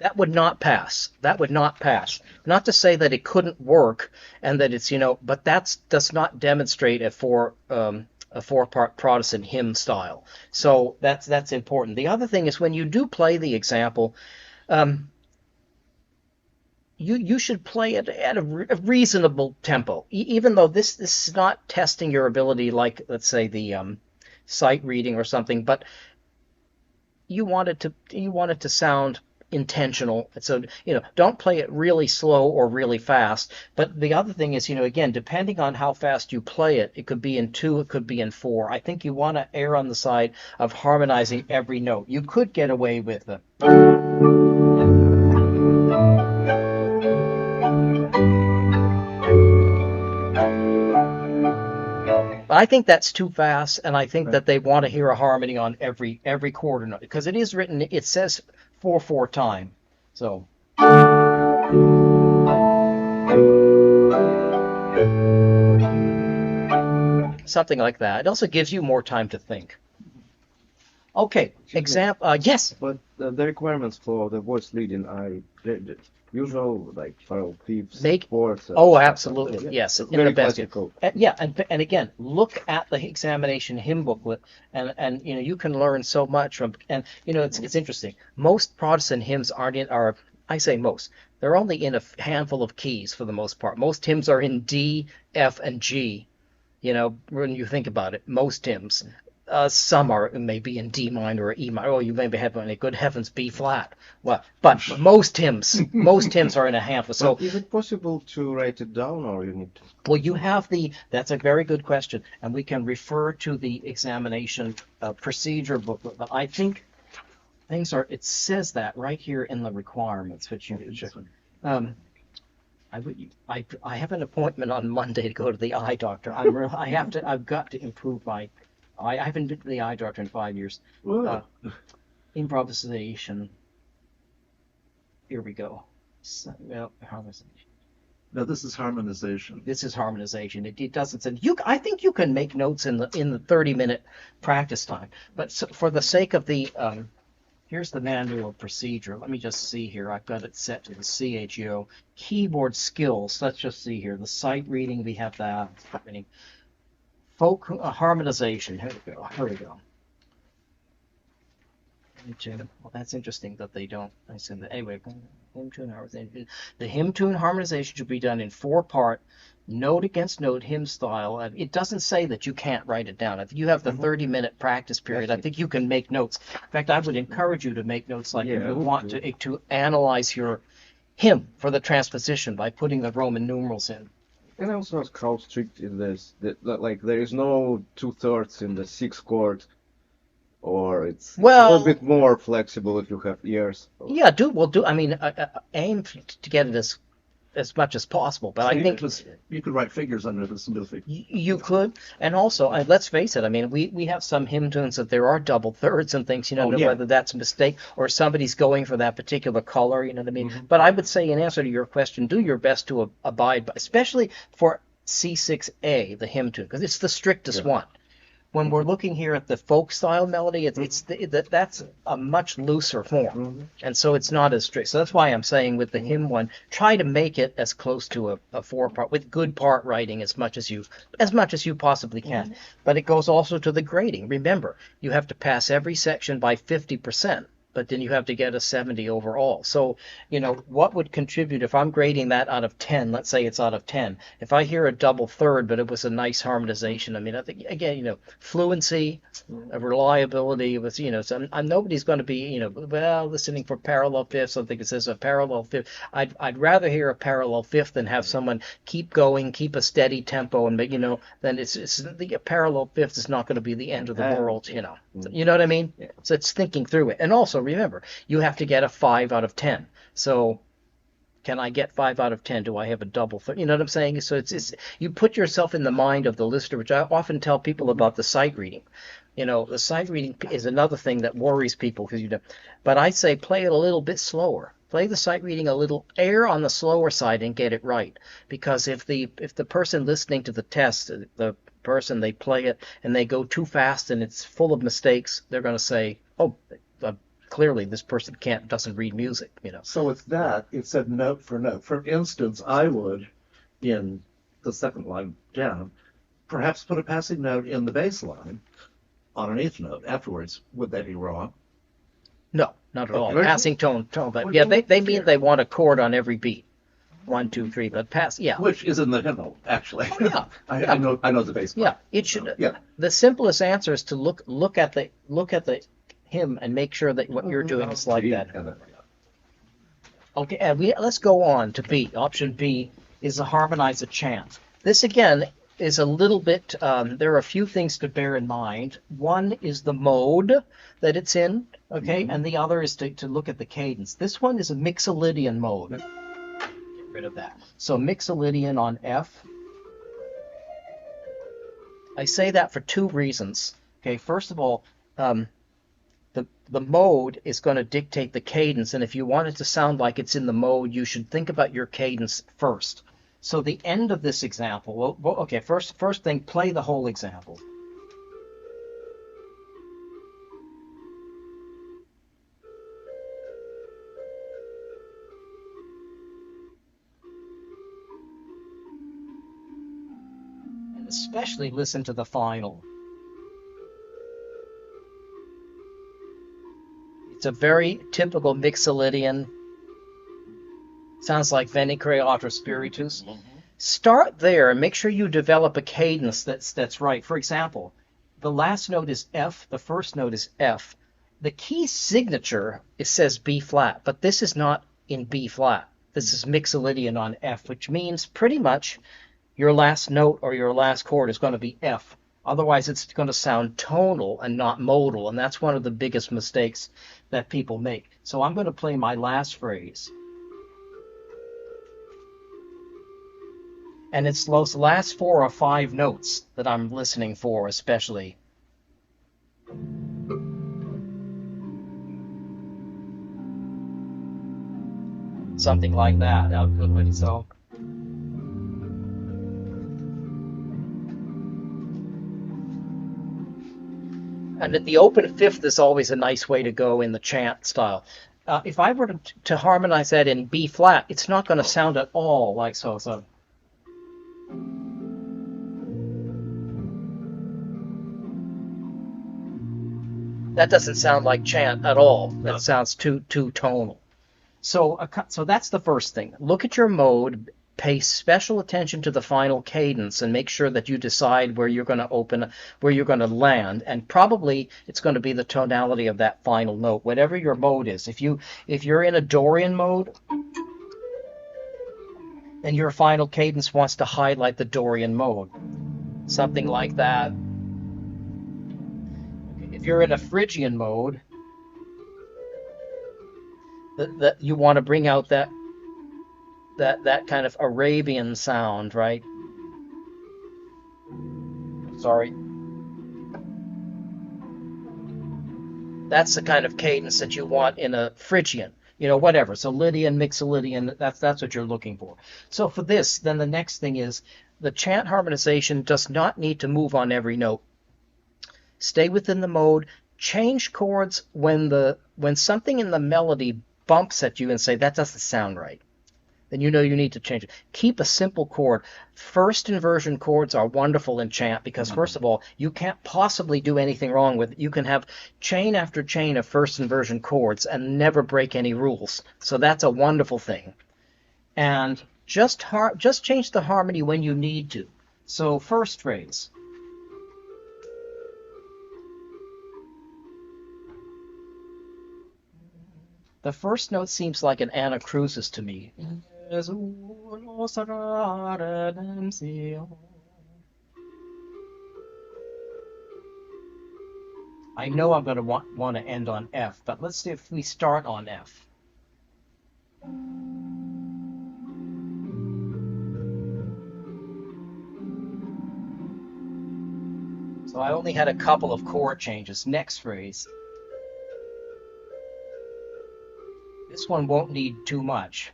That would not pass. That would not pass. Not to say that it couldn't work and that it's, but that does not demonstrate a four-part Protestant hymn style. So that's important. The other thing is when you do play the example, you should play it at a reasonable tempo, even though this is not testing your ability like, let's say, the sight reading or something, but you want it to sound intentional. So, don't play it really slow or really fast. But the other thing is, again, depending on how fast you play it, it could be in 2, it could be in 4. I think you want to err on the side of harmonizing every note. You could get away with it. I think that's too fast, and I think that they want to hear a harmony on every quarter note, because it is written, it says 4/4 time. So something like that. It also gives you more time to think. Okay, example. Yes. But the requirements for the voice leading are the usual, like parallel fifths, fourths. Oh, absolutely. Yes. Very in the best. classical. And again, look at the examination hymn booklet, and you can learn so much from. And it's interesting. Most Protestant hymns are I say most. They're only in a handful of keys for the most part. Most hymns are in D, F, and G. When you think about it, most hymns. Some are maybe in D minor or E minor. Oh, you maybe have any good heavens B flat. Well, but most hymns are in a handful. So is it possible to write it down, or you need to? Well, you have that's a very good question, and we can refer to the examination procedure booklet. But I think it says that right here in the requirements, which you I have an appointment on Monday to go to the eye doctor. I've got to improve I haven't been to the eye doctor in 5 years. Improvisation. Here we go. Harmonization. Now this is harmonization. This is harmonization. It doesn't say I think you can make notes in the 30-minute practice time. But for the sake of the here's the manual procedure. Let me just see here. I've got it set to the CAGO. Keyboard skills. Let's just see here. The sight reading, we have that. Folk harmonization. Here we go. Well, that's interesting that they don't. I said that anyway. Hymn tune harmonization. The hymn tune harmonization should be done in 4-part, note against note hymn style. It doesn't say that you can't write it down. If you have the 30-minute practice period, I think you can make notes. In fact, I would encourage you to make notes if you want to analyze your hymn for the transposition by putting the Roman numerals in. Can I also ask how strict is this? Like there is no 2/3 in the 6th chord, or it's a little bit more flexible if you have ears. Yeah, I mean, aim to get it as much as possible. But I think you could write figures under this middle figure. You could, and also let's face it. I mean, we have some hymn tunes that there are double thirds and things. Whether that's a mistake or somebody's going for that particular color. You know what I mean? Mm-hmm. But I would say, in answer to your question, do your best to abide by, especially for C6A, the hymn tune, because it's the strictest one. When we're looking here at the folk style melody, that's a much looser form, and so it's not as strict. So that's why I'm saying with the hymn one, try to make it as close to a 4-part with good part writing as much as you possibly can. But it goes also to the grading. Remember, you have to pass every section by 50%. But then you have to get a 70 overall. So, what would contribute if I'm grading that out of 10? Let's say it's out of 10. If I hear a double third, but it was a nice harmonization, I mean, I think, again, fluency, reliability, was, so nobody's going to be, listening for parallel fifths. I think it says a parallel fifth. I'd rather hear a parallel fifth than have someone keep going, keep a steady tempo, and, then it's the parallel fifth is not going to be the end of the world, You know what I mean? Yeah. So it's thinking through it. And also, remember, you have to get a 5 out of 10. So can I get 5 out of 10? Do I have a double third? You know what I'm saying? So it's you put yourself in the mind of the listener, which I often tell people about the sight reading. The sight reading is another thing that worries people but I say play it a little bit slower. Play the sight reading a little, err on the slower side and get it right. Because if the person listening to the test, the person, they play it and they go too fast and it's full of mistakes, they're going to say, oh, clearly this person doesn't read music, you know. So it's that. It said note for note. For instance, I would, in the second line down, perhaps put a passing note in the bass line on an eighth note afterwards. Would that be wrong? No, not at all. Okay. Passing tone, but yeah, they mean they want a chord on every beat. 1, 2, 3, but yeah. Which is in the hymnal, actually. Oh, yeah. I know the bass part. Yeah, it should. Yeah. The simplest answer is to look at the hymn and make sure that what you're doing is like that. And then, Okay, and let's go on to B. Option B is to harmonize a chant. This again is a little bit. There are a few things to bear in mind. One is the mode that it's in, okay, and the other is to look at the cadence. This one is a Mixolydian mode. Get rid of that. So Mixolydian on F. I say that for two reasons. Okay, first of all, the mode is going to dictate the cadence, and if you want it to sound like it's in the mode, you should think about your cadence first. So the end of this example, well, okay, first thing, play the whole example. And especially listen to the final. It's a very typical Mixolydian. Sounds like Veni Creator Spiritus. Start there and make sure you develop a cadence that's right. For example, the last note is F, the first note is F. The key signature, it says B flat, but this is not in B flat. This is Mixolydian on F, which means pretty much your last note or your last chord is going to be F. Otherwise, it's going to sound tonal and not modal, and that's one of the biggest mistakes that people make. So I'm going to play my last phrase. And it's those last 4 or 5 notes that I'm listening for, especially. Something like that. So. And at the open fifth is always a nice way to go in the chant style. If I were to harmonize that in B flat, it's not going to sound at all like so. That doesn't sound like chant at all. That sounds too tonal. So that's the first thing. Look at your mode. Pay special attention to the final cadence and make sure that you decide where you're going to open, where you're going to land, and probably it's going to be the tonality of that final note, whatever your mode is. If you're in a Dorian mode, and your final cadence wants to highlight the Dorian mode, something like that. If you're in a Phrygian mode, that you want to bring out that kind of Arabian sound, right? Sorry. That's the kind of cadence that you want in a Phrygian, whatever. So Lydian, Mixolydian, that's what you're looking for. So for this, then the next thing is the chant harmonization does not need to move on every note. Stay within the mode. Change chords when something in the melody bumps at you and say that doesn't sound right. Then you need to change it. Keep a simple chord. First inversion chords are wonderful in chant because, first of all, you can't possibly do anything wrong with it. You can have chain after chain of first inversion chords and never break any rules. So that's a wonderful thing. And just change the harmony when you need to. So first phrase. The first note seems like an anacrusis to me. I know I'm going to want to end on F, but let's see if we start on F. So I only had a couple of chord changes. Next phrase. This one won't need too much.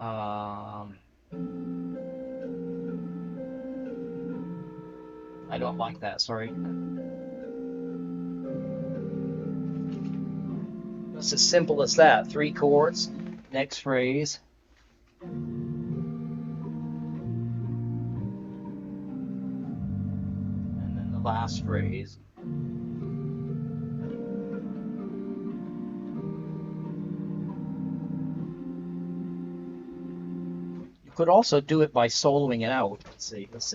I don't like that, sorry. It's as simple as that. 3 chords, next phrase. And then the last phrase. You could also do it by soloing it out. Let's see. This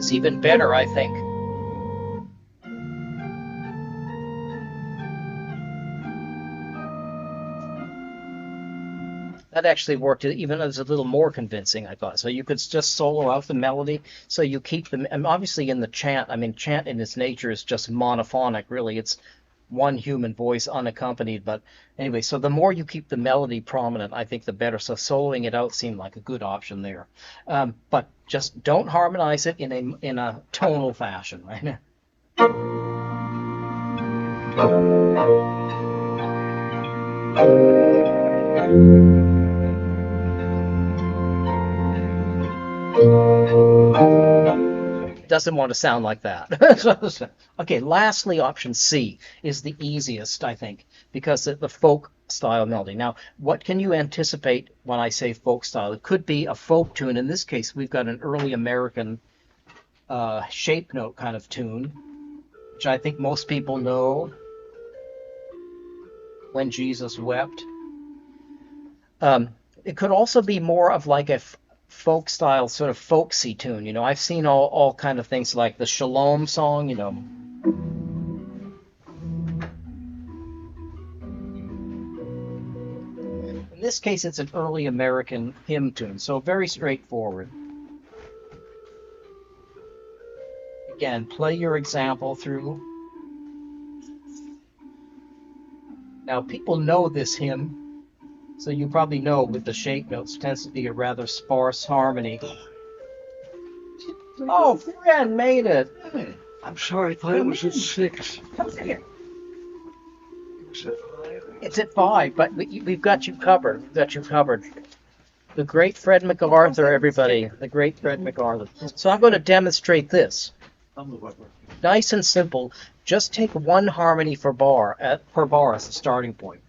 is even better, I think. That actually worked even as a little more convincing, I thought. So you could just solo out the melody. So you keep them, and obviously in the chant, I mean, chant in its nature is just monophonic, really. It's one human voice unaccompanied. But anyway, so the more you keep the melody prominent, I think the better. So soloing it out seemed like a good option there. But just don't harmonize it in a tonal fashion, right? Doesn't want to sound like that. Okay, lastly, option C is the easiest, I think, because the folk style melody. Now, what can you anticipate when I say folk style? It could be a folk tune. In this case, we've got an early American shape note kind of tune, which I think most people know. When Jesus Wept. It could also be more of like a folk style, sort of folksy tune. You know, I've seen all kind of things like the Shalom song, you know. In this case, it's an early American hymn tune, so very straightforward. Again, play your example through. Now, people know this hymn. So you probably know with the shape notes, tends to be a rather sparse harmony. Oh, Fred made it. Hey, I'm sorry, I thought it was at 6. Come here. It was at 5. It's at 5, but we've got you covered. We've got you covered. The great Fred MacArthur, everybody. The great Fred MacArthur. So I'm going to demonstrate this. Nice and simple. Just take one harmony per bar as the starting point.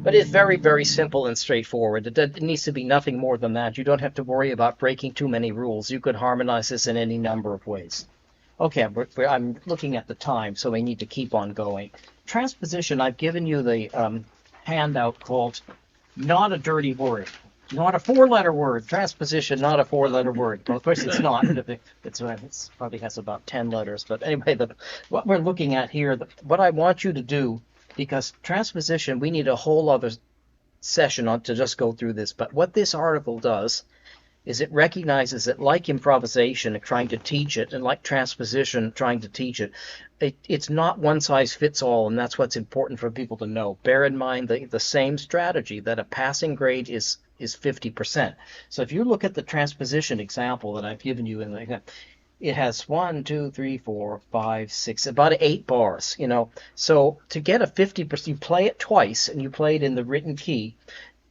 But it's very, very simple and straightforward. It needs to be nothing more than that. You don't have to worry about breaking too many rules. You could harmonize this in any number of ways. Okay, I'm looking at the time, so we need to keep on going. Transposition, I've given you the handout called Not a Dirty Word. Not a 4-letter word. Transposition, not a 4-letter word. Well, of course, it's not. It probably has about 10 letters. But anyway, what we're looking at here, what I want you to do, because transposition, we need a whole other session to just go through this. But what this article does is it recognizes that, like improvisation, trying to teach it, and like transposition, trying to teach it, it's not one size fits all, and that's what's important for people to know. Bear in mind the same strategy, that a passing grade is 50%. So if you look at the transposition example that I've given you, it has 1, 2, 3, 4, 5, 6, about 8 bars, you know. So to get a 50%, you play it twice, and you play it in the written key.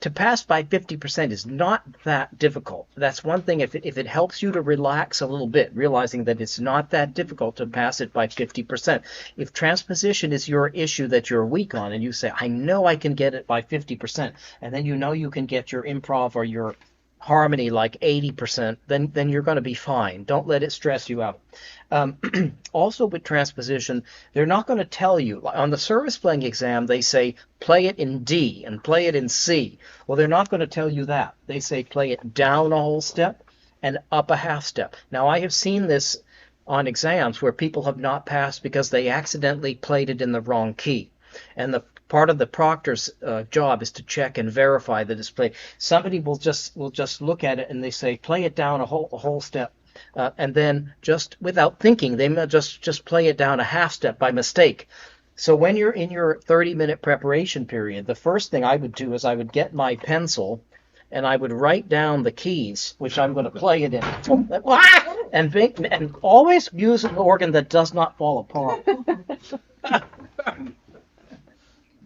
To pass by 50% is not that difficult. That's one thing. If it helps you to relax a little bit, realizing that it's not that difficult to pass it by 50%. If transposition is your issue that you're weak on, and you say, I know I can get it by 50%, and then you know you can get your improv or your harmony like 80%, then you're going to be fine. Don't let it stress you out. Also with transposition, they're not going to tell you. On the service playing exam, they say play it in D and play it in C. Well, they're not going to tell you that. They say play it down a whole step and up a half step. Now, I have seen this on exams where people have not passed because they accidentally played it in the wrong key. And the part of the proctor's job is to check and verify that it's played. Somebody will just look at it and they say, play it down a whole step. And then just without thinking, they may just play it down a half step by mistake. So when you're in your 30-minute preparation period, the first thing I would do is I would get my pencil and I would write down the keys, which I'm going to play it in. And always use an organ that does not fall apart.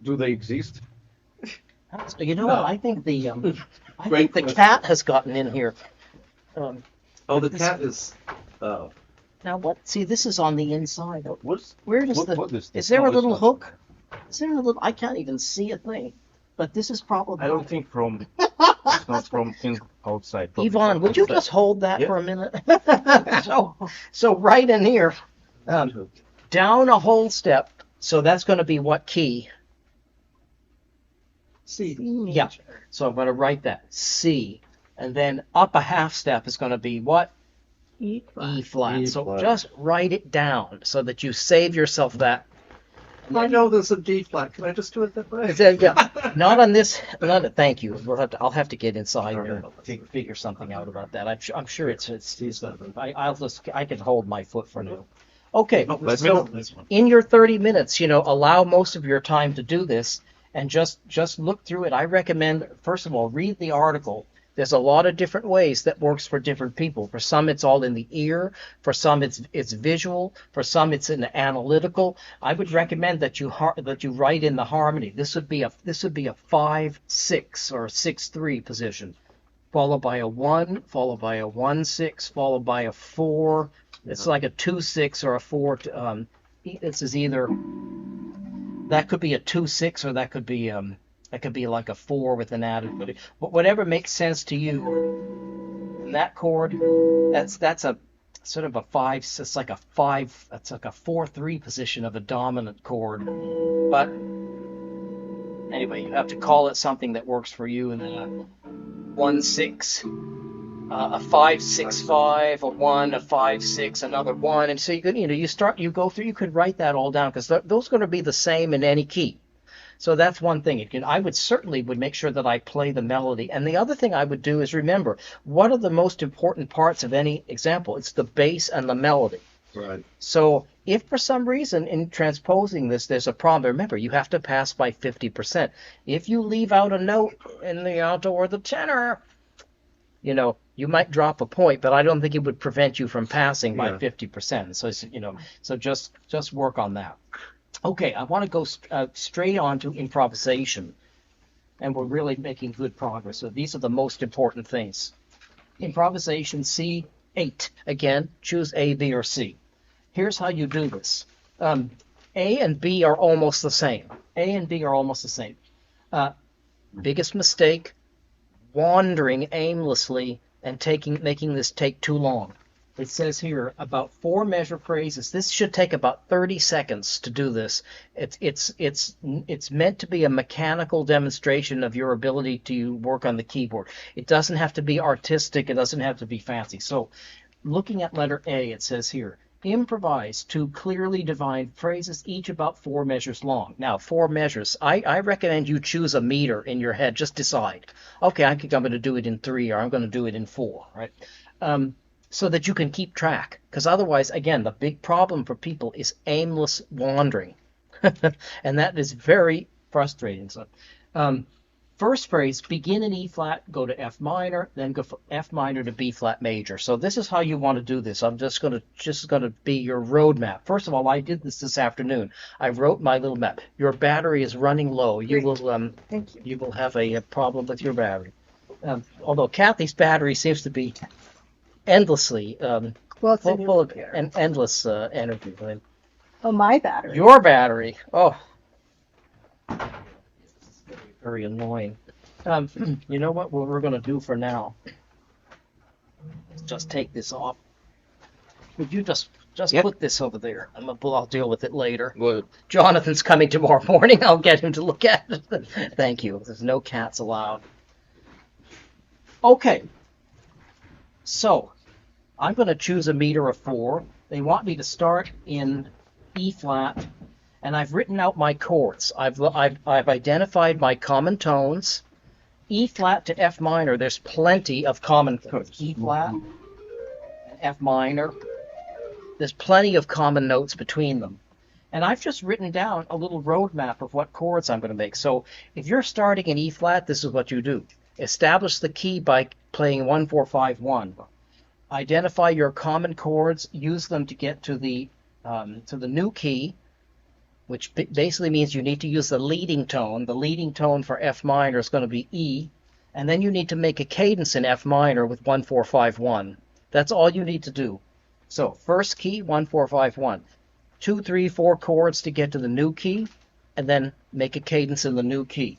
Do they exist? You know what? I think the cat has gotten in here. The cat is. Now what? See, this is on the inside. Where does Is there a little hook? Is there a little? I can't even see a thing. But this is probably. I don't think it's not from outside. Yvonne, would you just hold that for a minute? so right in here, down a whole step. So that's going to be what key? C. Yeah. So I'm going to write that C, and then up a half step is going to be what? E flat. E flat. E So flat. just write it down so that you save yourself that. I know there's a D flat. Can I just do it that way? Yeah, not on this. Thank you. I'll have to get inside and figure something out about that. I'm sure it's. I can hold my foot for now. Okay, so in your 30 minutes, allow most of your time to do this and just look through it. I recommend, first of all, read the article. There's a lot of different ways that works for different people. For some, it's all in the ear. For some, it's visual. For some, it's in the analytical. I would recommend that you write in the harmony. This would be a 5-6 or 6-3 position, followed by a 1, followed by a 1-6, followed by a 4. It's like a 2-6 or a 4. This is either that could be a 2-6 or that could be like a 4 with an added, but whatever makes sense to you. And that chord, that's a sort of a 5. It's like a 5. It's like a 4-3 position of a dominant chord. But anyway, you have to call it something that works for you. And then a 1-6, a 5-6-5, a 1, a 5-6, another 1, and so you could you go through. You could write that all down because those are going to be the same in any key. So that's one thing. I would certainly make sure that I play the melody. And the other thing I would do is remember, what are the most important parts of any example? It's the bass and the melody. Right. So if for some reason in transposing this there's a problem, remember, you have to pass by 50%. If you leave out a note in the alto or the tenor, you might drop a point, but I don't think it would prevent you from passing by 50%. So just work on that. Okay, I want to go straight on to improvisation, and we're really making good progress. So these are the most important things. Improvisation C8. Again, choose A, B, or C. Here's how you do this. A and B are almost the same. A and B are almost the same. Biggest mistake, wandering aimlessly and making this take too long. It says here about 4 measure phrases. This should take about 30 seconds to do this. It's meant to be a mechanical demonstration of your ability to work on the keyboard. It doesn't have to be artistic. It doesn't have to be fancy. So looking at letter A, it says here, improvise 2 clearly defined phrases, each about 4 measures long. Now, 4 measures. I recommend you choose a meter in your head. Just decide. Okay, I think I'm going to do it in 3, or I'm going to do it in 4, right? So that you can keep track. Because otherwise, again, the big problem for people is aimless wandering. And that is very frustrating. So, first phrase, begin in E flat, go to F minor, then go from F minor to B flat major. So this is how you want to do this. I'm just going to be your roadmap. First of all, I did this afternoon. I wrote my little map. Your battery is running low. You will Thank you. You will have a problem with your battery. Although Kathy's battery seems to be endlessly It's in full of your endless energy. Oh, my battery. Your battery. Oh. Very annoying. You know what we're going to do for now? Just take this off. Would you just put this over there? I'll deal with it later. Good. Jonathan's coming tomorrow morning. I'll get him to look at it. Thank you. There's no cats allowed. Okay. So, I'm going to choose a meter of 4. They want me to start in E flat, and I've written out my chords. I've identified my common tones. E flat to F minor, there's plenty of common tones. E flat and F minor, there's plenty of common notes between them. And I've just written down a little roadmap of what chords I'm going to make. So if you're starting in E flat, this is what you do. Establish the key by playing 1, 4, 5, 1. Identify your common chords, use them to get to the new key, which basically means you need to use the leading tone. The leading tone for F minor is going to be E, and then you need to make a cadence in F minor with 1, 4, 5, 1. That's all you need to do. So first key, 1, 4, 5, 1. 2, 3, 4 chords to get to the new key, and then make a cadence in the new key.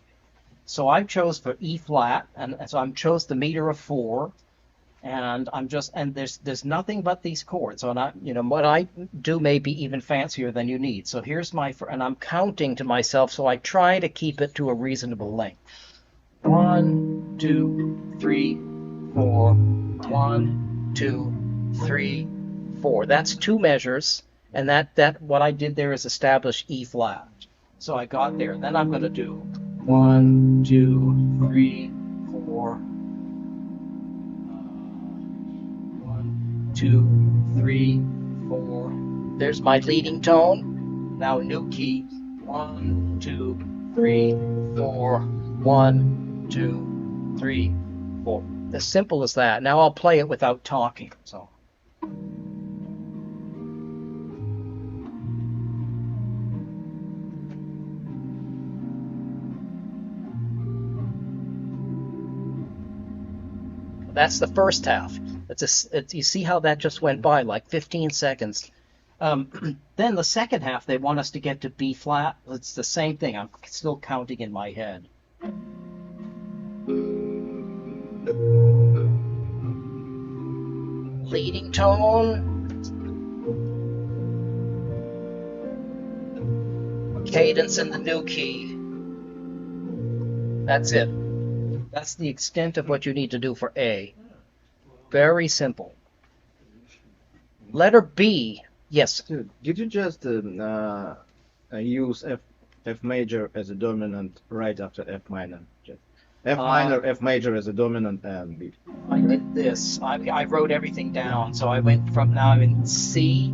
So I chose for E flat, and so I chose the meter of 4. And there's nothing but these chords. So what I do may be even fancier than you need. So here's and I'm counting to myself, so I try to keep it to a reasonable length. 1, 2, 3, 4. 1, 2, 3, 4. That's 2 measures, and that what I did there is establish E flat. So I got there. Then I'm going to do 1, 2, 3, 4. 2, 3, 4. There's my leading tone. Now new key. 1, 2, 3, 4. 1, 2, 3, 4. As simple as that. Now I'll play it without talking. So. That's the first half. You see how that just went by, like 15 seconds. Then the second half, they want us to get to B flat. It's the same thing. I'm still counting in my head. Leading tone. Cadence in the new key. That's it. That's the extent of what you need to do for A. Very simple. Letter B. Yes. Dude, did you just use F major as a dominant right after F minor? Just F minor, F major as a dominant, and B. I did this. I wrote everything down. So I went from now I'm in C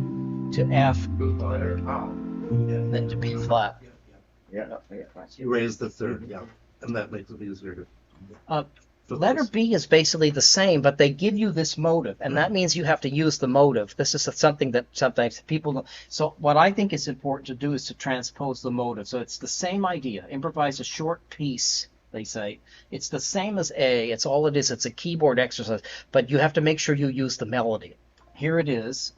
to F, and then to B flat. Yeah. You raise the third, yeah, and that makes it easier. Letter B is basically the same, but they give you this motive, and that means you have to use the motive. This is something that sometimes people don't. So what I think is important to do is to transpose the motive. So it's the same idea. Improvise a short piece, they say. It's the same as A. It's all it is. It's a keyboard exercise, but you have to make sure you use the melody. Here it is.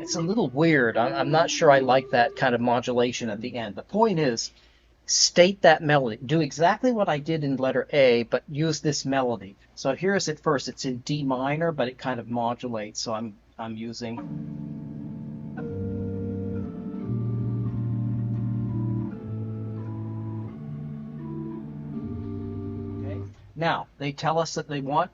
It's a little weird. I'm not sure I like that kind of modulation at the end. The point is, state that melody. Do exactly what I did in letter A, but use this melody. So here's it first. It's in D minor, but it kind of modulates. So I'm using. Okay. Now they tell us that they want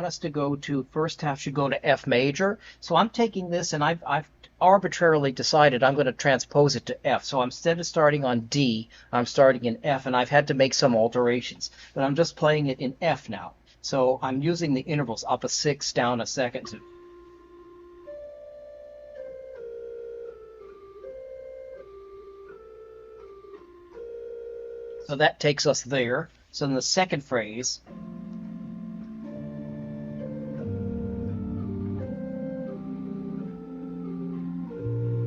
us to go to first half should go to F major. So I'm taking this and I've arbitrarily decided I'm going to transpose it to F. So instead of starting on D, I'm starting in F, and I've had to make some alterations. But I'm just playing it in F now. So I'm using the intervals up a 6, down a second. So that takes us there. So in the second phrase,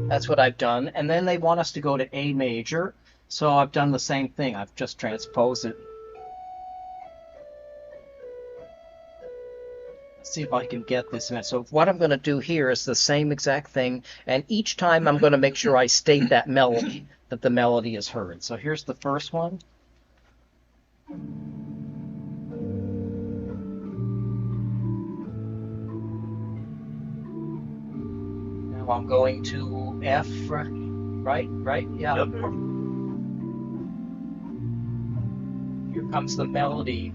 that's what I've done. And then they want us to go to A major. So I've done the same thing. I've just transposed it. Let's see if I can get this. So what I'm going to do here is the same exact thing. And each time I'm going to make sure I state that melody, that the melody is heard. So here's the first one. I'm going to F, right, yeah. Yep. Here comes the melody.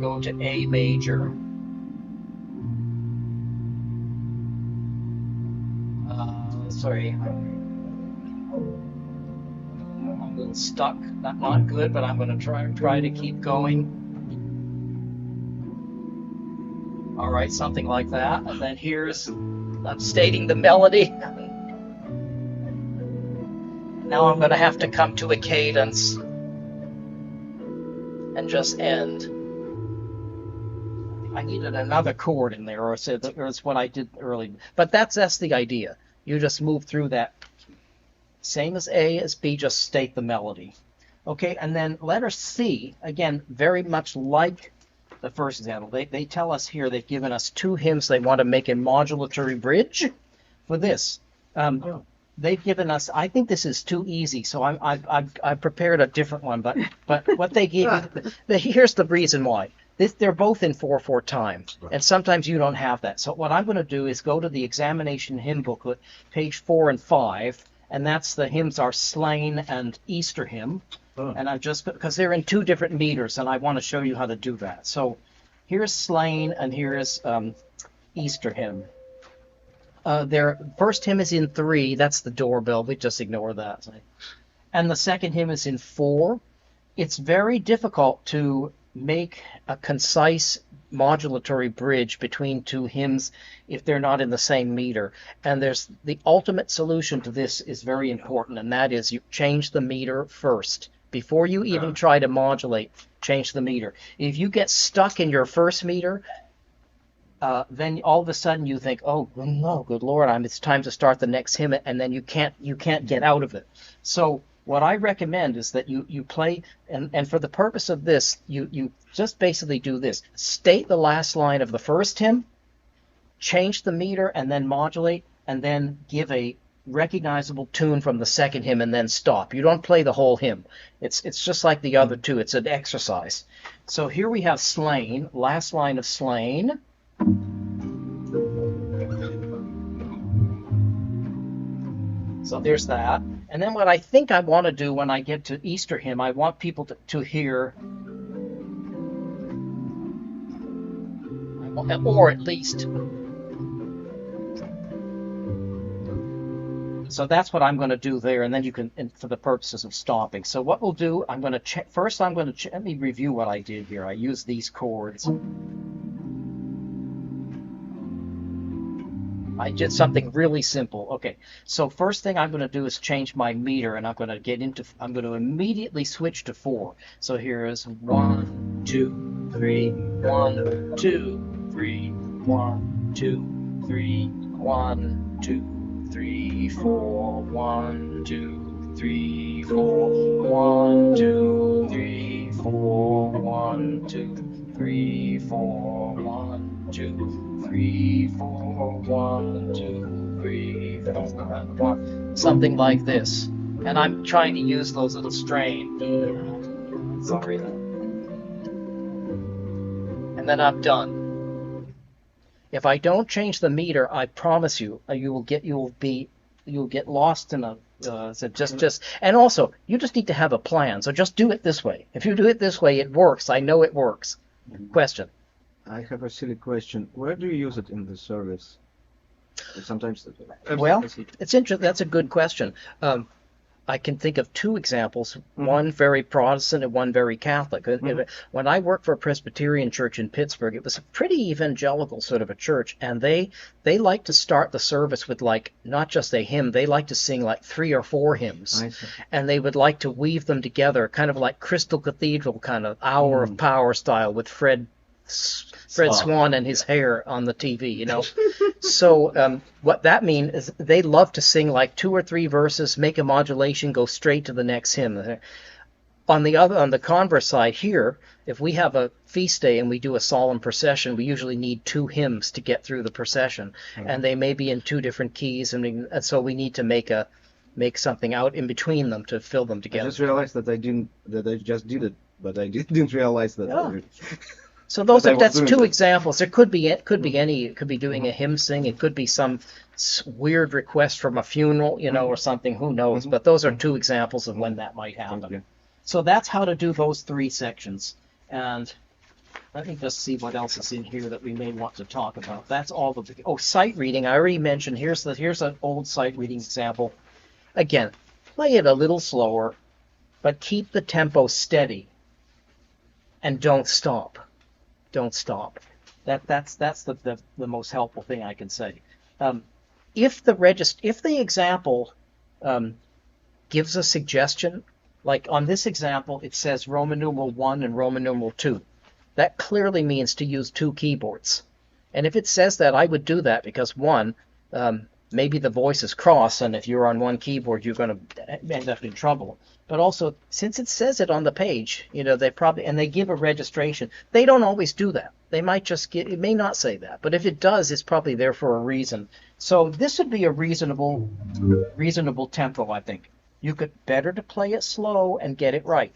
go to A major. Sorry, I'm a little stuck. Not good, but I'm going to try to keep going. All right, something like that. And then I'm stating the melody. Now I'm going to have to come to a cadence and just end. I needed another chord in there, or it's what I did early. But that's the idea. You just move through that. Same as A as B, just state the melody. Okay, and then letter C, again, very much like the first example. They tell us here, they've given us 2 hymns. They want to make a modulatory bridge for this. They've given us, I think this is too easy, so I've prepared a different one. But what they gave, here's the reason why. They're both in 4/4 time, and sometimes you don't have that. So what I'm going to do is go to the examination hymn booklet, page 4 and 5, and that's the hymns are Slain and Easter hymn. And I'm just, because they're in 2 different meters, and I want to show you how to do that. So here's Slain, and here's Easter hymn. Their first hymn is in 3. That's the doorbell. We just ignore that. And the second hymn is in 4. It's very difficult to make a concise modulatory bridge between 2 hymns if they're not in the same meter. And there's the ultimate solution to this is very important, and that is you change the meter first. Before you even try to modulate, change the meter. If you get stuck in your first meter, then all of a sudden you think, oh no, good Lord, it's time to start the next hymn, and then you can't get out of it. So what I recommend is that you play, and for the purpose of this, you just basically do this. State the last line of the first hymn, change the meter, and then modulate, and then give a recognizable tune from the second hymn, and then stop. You don't play the whole hymn. It's just like the other 2. It's an exercise. So here we have Slain, last line of Slain. So there's that. And then what I think I want to do when I get to Easter hymn, I want people to hear, or at least, so that's what I'm going to do there, and then you can, for the purposes of stopping. So what we'll do, I'm going to check, first I'm going to, let me review what I did here. I used these chords. I did something really simple. Okay, so first thing I'm going to do is change my meter, and I'm going to immediately switch to 4. So here is 1, 2, 3, 1, 2, 3, 1, 2, 3, 1, 2, 3, 4, 1, 2, 3, 4, 1, 2, 3, 4, 1, 2, 3, 4, 1, 2, 3, 4, 1, 2, 3, 4, 1, something like this. And I'm trying to use those little strain. Sorry. And then I'm done. If I don't change the meter, I promise you, you'll get lost in a. And also, you just need to have a plan. So just do it this way. If you do it this way, it works. I know it works. Question. I have a silly question. Where do you use it in the service? Sometimes. Well, it's interesting. That's a good question. I can think of 2 examples, one very Protestant and one very Catholic. When I worked for a Presbyterian church in Pittsburgh, it was a pretty evangelical sort of a church, and they like to start the service with, like, not just a hymn, they like to sing like 3 or 4 hymns. And they would like to weave them together, kind of like Crystal Cathedral kind of Hour of Power style with Fred Swan and his hair on the TV, you know. So what that means is they love to sing like 2 or 3 verses, make a modulation, go straight to the next hymn. On the converse side here, if we have a feast day and we do a solemn procession, we usually need 2 hymns to get through the procession, and they may be in 2 different keys, and so we need to make something out in between them to fill them together. I just realized that I just did it, but I didn't realize that. Yeah. So that's 2 examples. It could be any. It could be doing a hymn sing. It could be some weird request from a funeral, you know, or something. Who knows? But those are 2 examples of when that might happen. So that's how to do those 3 sections. And Let me just see what else is in here that we may want to talk about. That's all of the, oh, sight reading. I already mentioned, here's an old sight reading example. Again, play it a little slower, but keep the tempo steady. And don't stop. Don't stop. That's the most helpful thing I can say. If the example gives a suggestion, like on this example, it says Roman numeral 1 and Roman numeral 2. That clearly means to use 2 keyboards. And if it says that, I would do that because, one, maybe the voice is cross, and if you're on one keyboard, you're going to end up in trouble. But also, since it says it on the page, they give a registration. They don't always do that. They might it may not say that. But if it does, it's probably there for a reason. So this would be a reasonable tempo, I think. You could better to play it slow and get it right.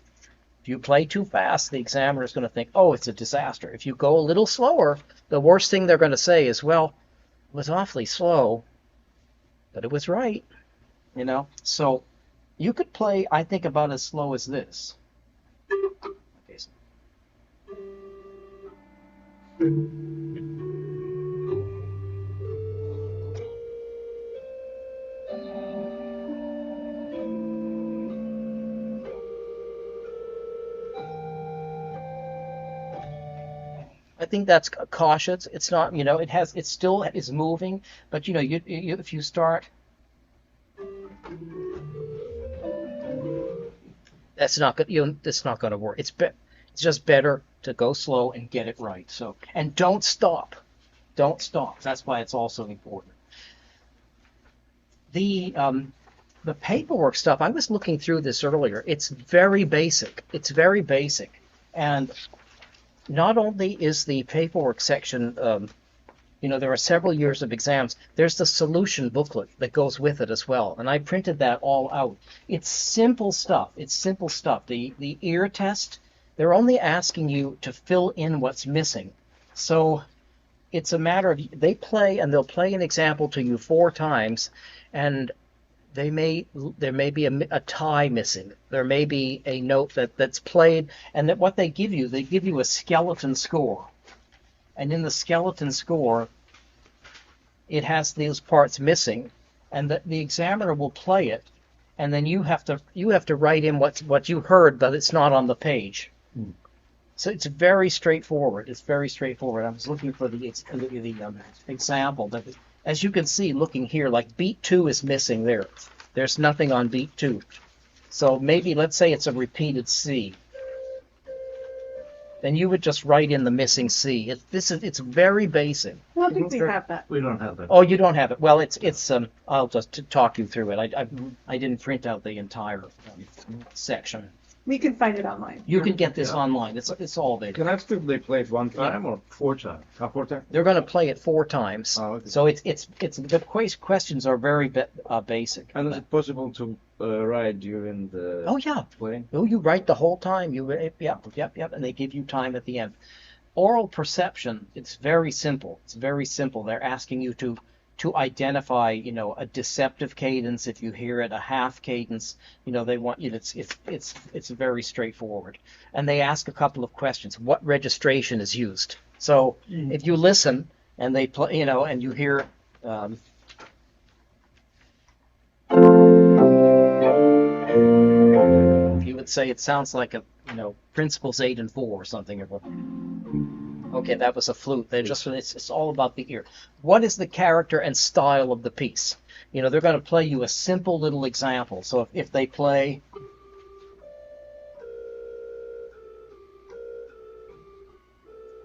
If you play too fast, the examiner is going to think, oh, it's a disaster. If you go a little slower, the worst thing they're going to say is, well, it was awfully slow, but it was right. So you could play, I think, about as slow as this. Okay. I think that's cautious. It's not, it still is moving, but if you start, that's not good. It's not going to work. It's just better to go slow and get it right. So, and don't stop. Don't stop. That's why it's also important. The paperwork stuff, I was looking through this earlier. It's very basic. And not only is the paperwork section, there are several years of exams, there's the solution booklet that goes with it as well. And I printed that all out. It's simple stuff. The ear test, they're only asking you to fill in what's missing. So it's a matter of, they'll play an example to you 4 times, and there may be a tie missing. There may be a note that's played, and that what they give you a skeleton score. And in the skeleton score, it has these parts missing, and the examiner will play it, and then you have to write in what you heard, but it's not on the page. So it's very straightforward. I was looking for the example that. As you can see, looking here, like beat 2 is missing there. There's nothing on beat 2. So maybe, let's say it's a repeated C. Then you would just write in the missing C. It's very basic. I don't think we have that. We don't have that. Oh, you don't have it. Well, it's I'll just talk you through it. I didn't print out the entire section. We can find it online. You can get this online. It's all there. Can I ask if they play it 1 time or 4 times. 4 times? They're going to play it 4 times. Oh, okay. So it's the questions are very basic. And is it possible to write during the Oh yeah. playing? Oh, you write the whole time. Yep, and they give you time at the end. Oral perception, it's very simple. They're asking you to identify, a deceptive cadence. If you hear it, a half cadence, they want you to, it's very straightforward. And they ask a couple of questions. What registration is used? So if you listen and they play, and you hear, you would say it sounds like a, Principals 8 and 4 or something. Okay, that was a flute. It's all about the ear. What is the character and style of the piece? They're going to play you a simple little example. So if they play,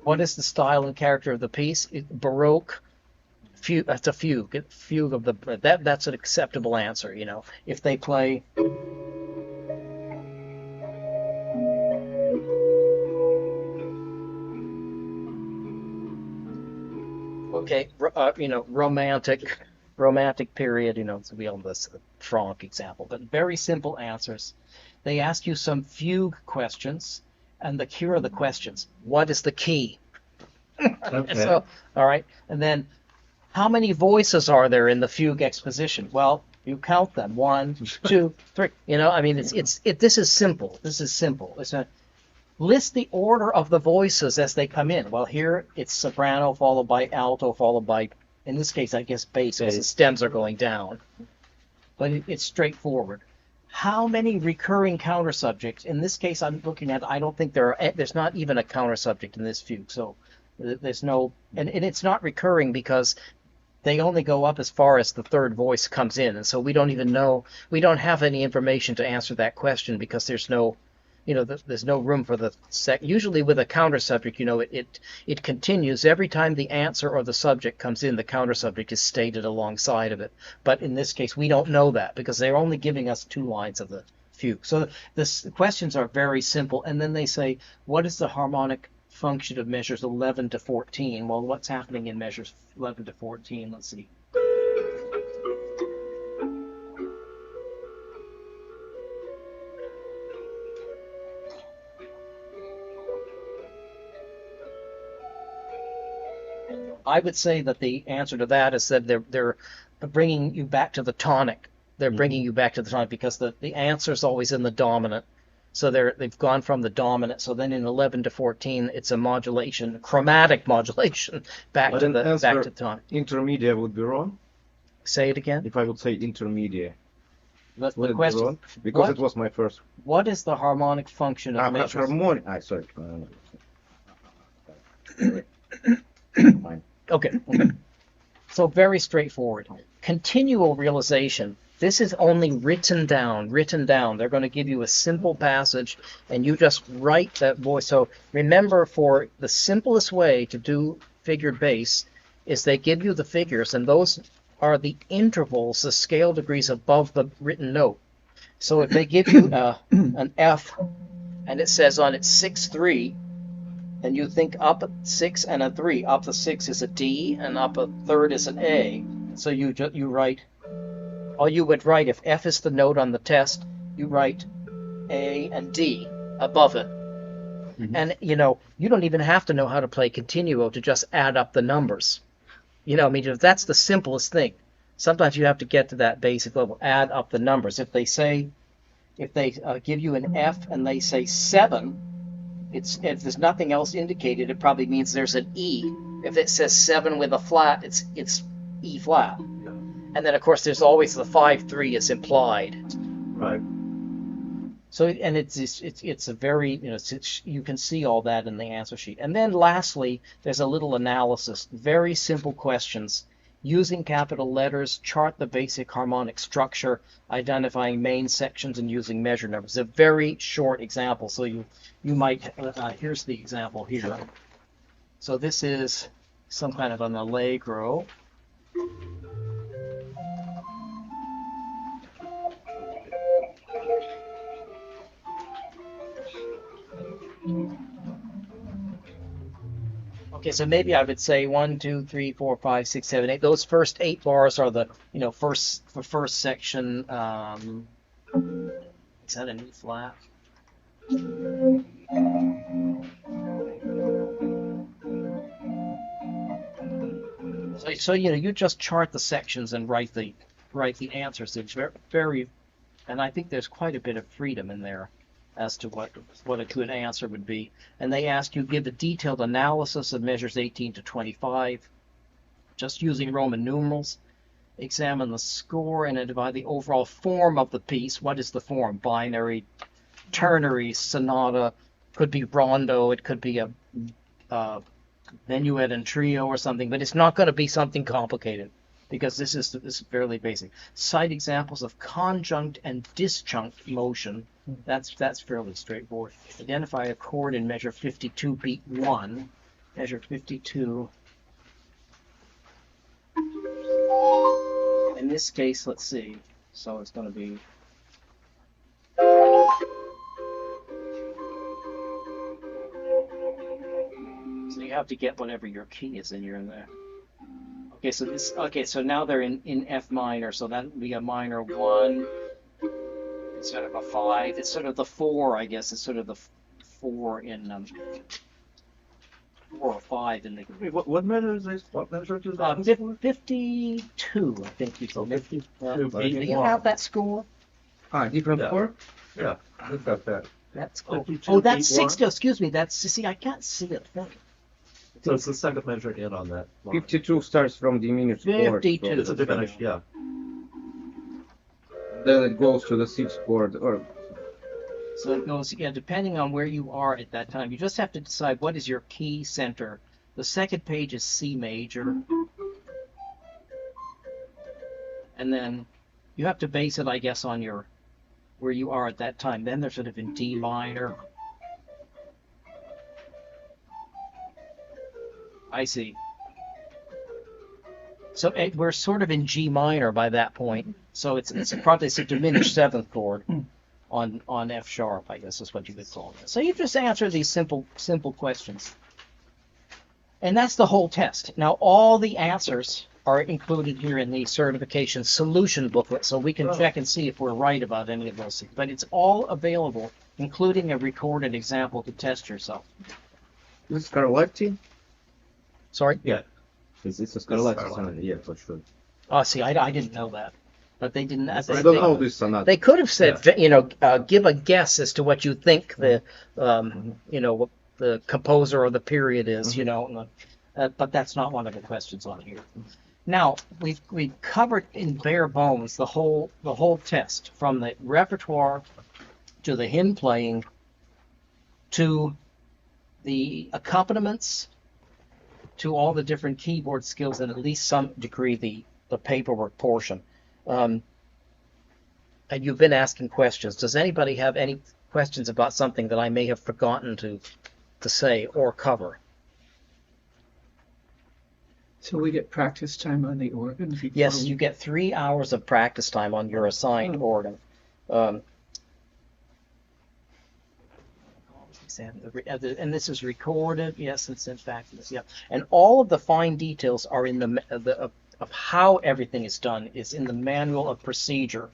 what is the style and character of the piece? Baroque. That's a fugue. Fugue of that's an acceptable answer. If they play. Okay, romantic period, to be on this Franck example, but very simple answers. They ask you some fugue questions, and here are the questions. What is the key? Okay. So, all right, and then how many voices are there in the fugue exposition? Well, you count them. 1, 2, 3. This is simple. It's list the order of the voices as they come in. Well, here it's soprano followed by alto followed by, in this case, I guess bass, because the stems are going down. But it's straightforward. How many recurring counter subjects? In this case, I'm looking at, I don't think there's not even a counter subject in this fugue. So there's no, and it's not recurring because they only go up as far as the third voice comes in. And so we don't even know, we don't have any information to answer that question because there's no, there's no room for the usually with a counter subject, it continues every time the answer or the subject comes in, the counter subject is stated alongside of it. But in this case, we don't know that because they're only giving us 2 lines of the fugue. So the questions are very simple. And then they say, what is the harmonic function of measures 11 to 14? Well, what's happening in measures 11 to 14? Let's see. I would say that the answer to that is that they're bringing you back to the tonic. They're bringing you back to the tonic because the answer is always in the dominant. So they've gone from the dominant. So then in 11 to 14, it's a modulation, chromatic modulation, back to the tonic. Intermediate would be wrong. Say it again. If I would say intermediate, That's would the it be question. wrong? Because it was my first. What is the harmonic function of measures? Harmonic. Sorry. Fine. Okay. So very straightforward. Continual realization. This is only written down. They're going to give you a simple passage, and you just write that voice. So remember, for the simplest way to do figured bass is they give you the figures, and those are the intervals, the scale degrees above the written note. So if they give you an F, and it says on it 6-3, and you think up a 6 and a 3. Up the 6 is a D, and up a third is an A. So you write. Or you would write, if F is the note on the test, you write A and D above it. Mm-hmm. And, you don't even have to know how to play continuo to just add up the numbers. That's the simplest thing. Sometimes you have to get to that basic level, add up the numbers. If they give you an F and they say 7, if there's nothing else indicated, it probably means there's an E. If it says 7 with a flat, it's E flat. And then, of course, there's always the 5-3 is implied. Right. So, and it's a very, you can see all that in the answer sheet. And then lastly, there's a little analysis. Very simple questions. Using capital letters, chart the basic harmonic structure, identifying main sections, and using measure numbers. A very short example. So you might, here's the example here. So this is some kind of an allegro. Okay, so maybe I would say 1, 2, 3, 4, 5, 6, 7, 8. Those first 8 bars are the, first section. Is that an E flat? So you just chart the sections and write the answers. It's very, and I think there's quite a bit of freedom in there as to what a good answer would be. And they ask you give a detailed analysis of measures 18 to 25, just using Roman numerals. Examine the score and identify the overall form of the piece. What is the form? Binary, ternary, sonata, could be rondo, it could be a minuet and trio or something, but it's not going to be something complicated because this is fairly basic. Cite examples of conjunct and disjunct motion. That's fairly straightforward. Identify a chord in measure 52, beat 1. Measure 52. In this case, let's see. So it's going to be. So you have to get whatever your key is in there. Okay, so this. Okay, so now they're in F minor. So that would be a minor 1. Instead of a 5, it's sort of the 4, I guess. It's sort of the 4 in 4 or 5 in the. Wait, what measure is this? What measure is that? 52, I think you said. 52. Do you have that score? Different chord? Yeah, we've got that. That's that's 60. Excuse me. That's see, I can't see it. So it's the second measure in on that line. 52 starts from diminished chord. 52. It's a diminished, yeah. Then it goes to the sixth chord, or So it goes, depending on where you are at that time. You just have to decide what is your key center. The second page is C major. And then you have to base it, I guess, on your where you are at that time. Then they're sort of in D minor. I see. So we're sort of in G minor by that point. So it's probably a diminished seventh chord on F sharp, I guess is what you would call it. So you just answer these simple questions. And that's the whole test. Now all the answers are included here in the certification solution booklet, so we can check and see if we're right about any of those things. But it's all available, including a recorded example to test yourself. this is Scarlatti? Sorry? Yeah. It's a Scarlatti sonata, yeah, for sure. Oh, see, I didn't know that. But they didn't. I don't know this sonata. They could have said, give a guess as to what you think the, what the composer or the period is, but that's not one of the questions on here. Now we covered in bare bones the whole test, from the repertoire to the hymn playing to the accompaniments to all the different keyboard skills and at least some degree the paperwork portion. And you've been asking questions. Does anybody have any questions about something that I may have forgotten to say or cover? So we get practice time on the organ? Yes, you get 3 hours of practice time on your assigned organ. And this is recorded. Yes, it's in fact. Yeah, and all of the fine details are in the of how everything is done is in the manual of procedure.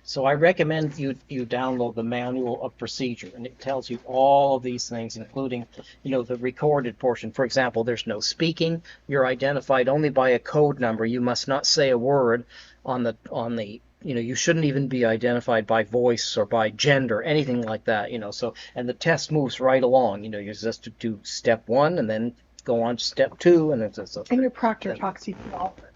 So I recommend you download the manual of procedure, and it tells you all of these things, including the recorded portion. For example, there's no speaking. You're identified only by a code number. You must not say a word on the you shouldn't even be identified by voice or by gender, anything like that. So, and the test moves right along. You just to do step 1 and then go on to step 2, and and your proctor talks you through all of it.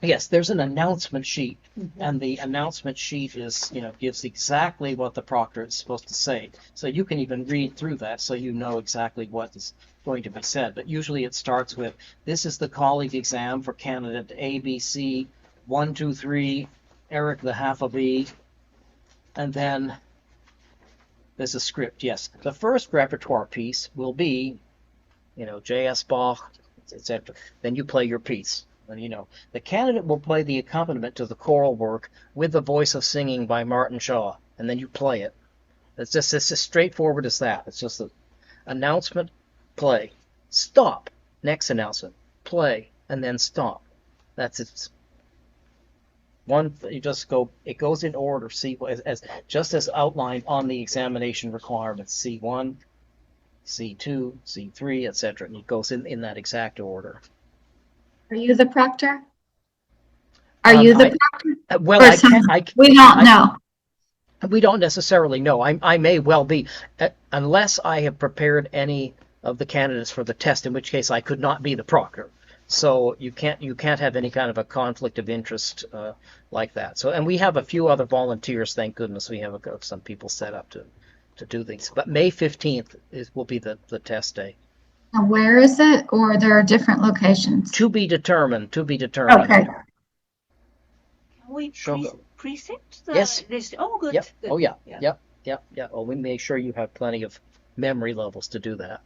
Yes, there's an announcement sheet, and the announcement sheet is, gives exactly what the proctor is supposed to say. So you can even read through that so you know exactly what is going to be said. But usually it starts with, this is the colleague exam for candidate ABC 1, 2, 3, Eric the half of E, and then there's a script. Yes, the first repertoire piece will be, J.S. Bach, etc. Then you play your piece. And, the candidate will play the accompaniment to the choral work with the voice of singing by Martin Shaw, and then you play it. It's as straightforward as that. It's just an announcement, play, stop, next announcement, play, and then stop. That's it. You just go. It goes in order. Just as outlined on the examination requirements. C1, C2, C3, etc. And it goes in that exact order. Are you the proctor? Are you the proctor? Well, we don't know. We don't necessarily know. I may well be, unless I have prepared any of the candidates for the test, in which case I could not be the proctor. So you can't have any kind of a conflict of interest like that. So, and we have a few other volunteers. Thank goodness we have some people set up to do things. But May 15th will be the test day. Now, where is it, or there are different locations? To be determined. Okay. We preset the Yes. list. Oh, good. Yep. Good. Oh, yeah. Yep. Oh, we make sure you have plenty of memory levels to do that.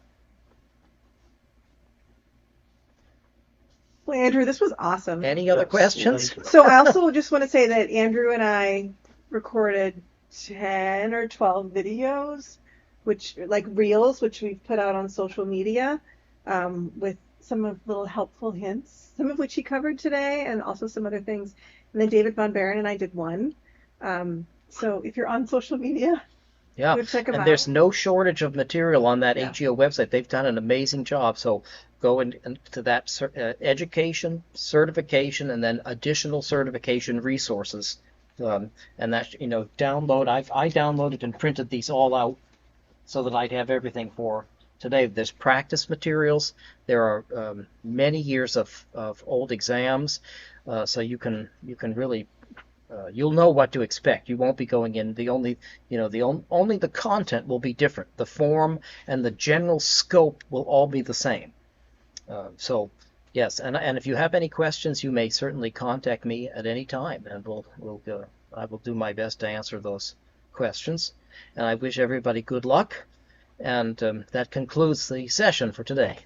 Well, Andrew, this was awesome. Any other questions? So I also just want to say that Andrew and I recorded 10 or 12 videos, which like reels, which we've put out on social media, with some of little helpful hints, some of which he covered today, and also some other things. And then David Von Baron and I did one. So if you're on social media, yeah, go check them out. And there's no shortage of material on that AGO website. They've done an amazing job. So go into that education, certification, and then additional certification resources. And that, download. I downloaded and printed these all out so that I'd have everything for today. There's practice materials. There are many years of old exams, so you can really you'll know what to expect. You won't be going in. Only the content will be different. The form and the general scope will all be the same. So yes, and if you have any questions, you may certainly contact me at any time, and I will do my best to answer those questions. And I wish everybody good luck. And that concludes the session for today.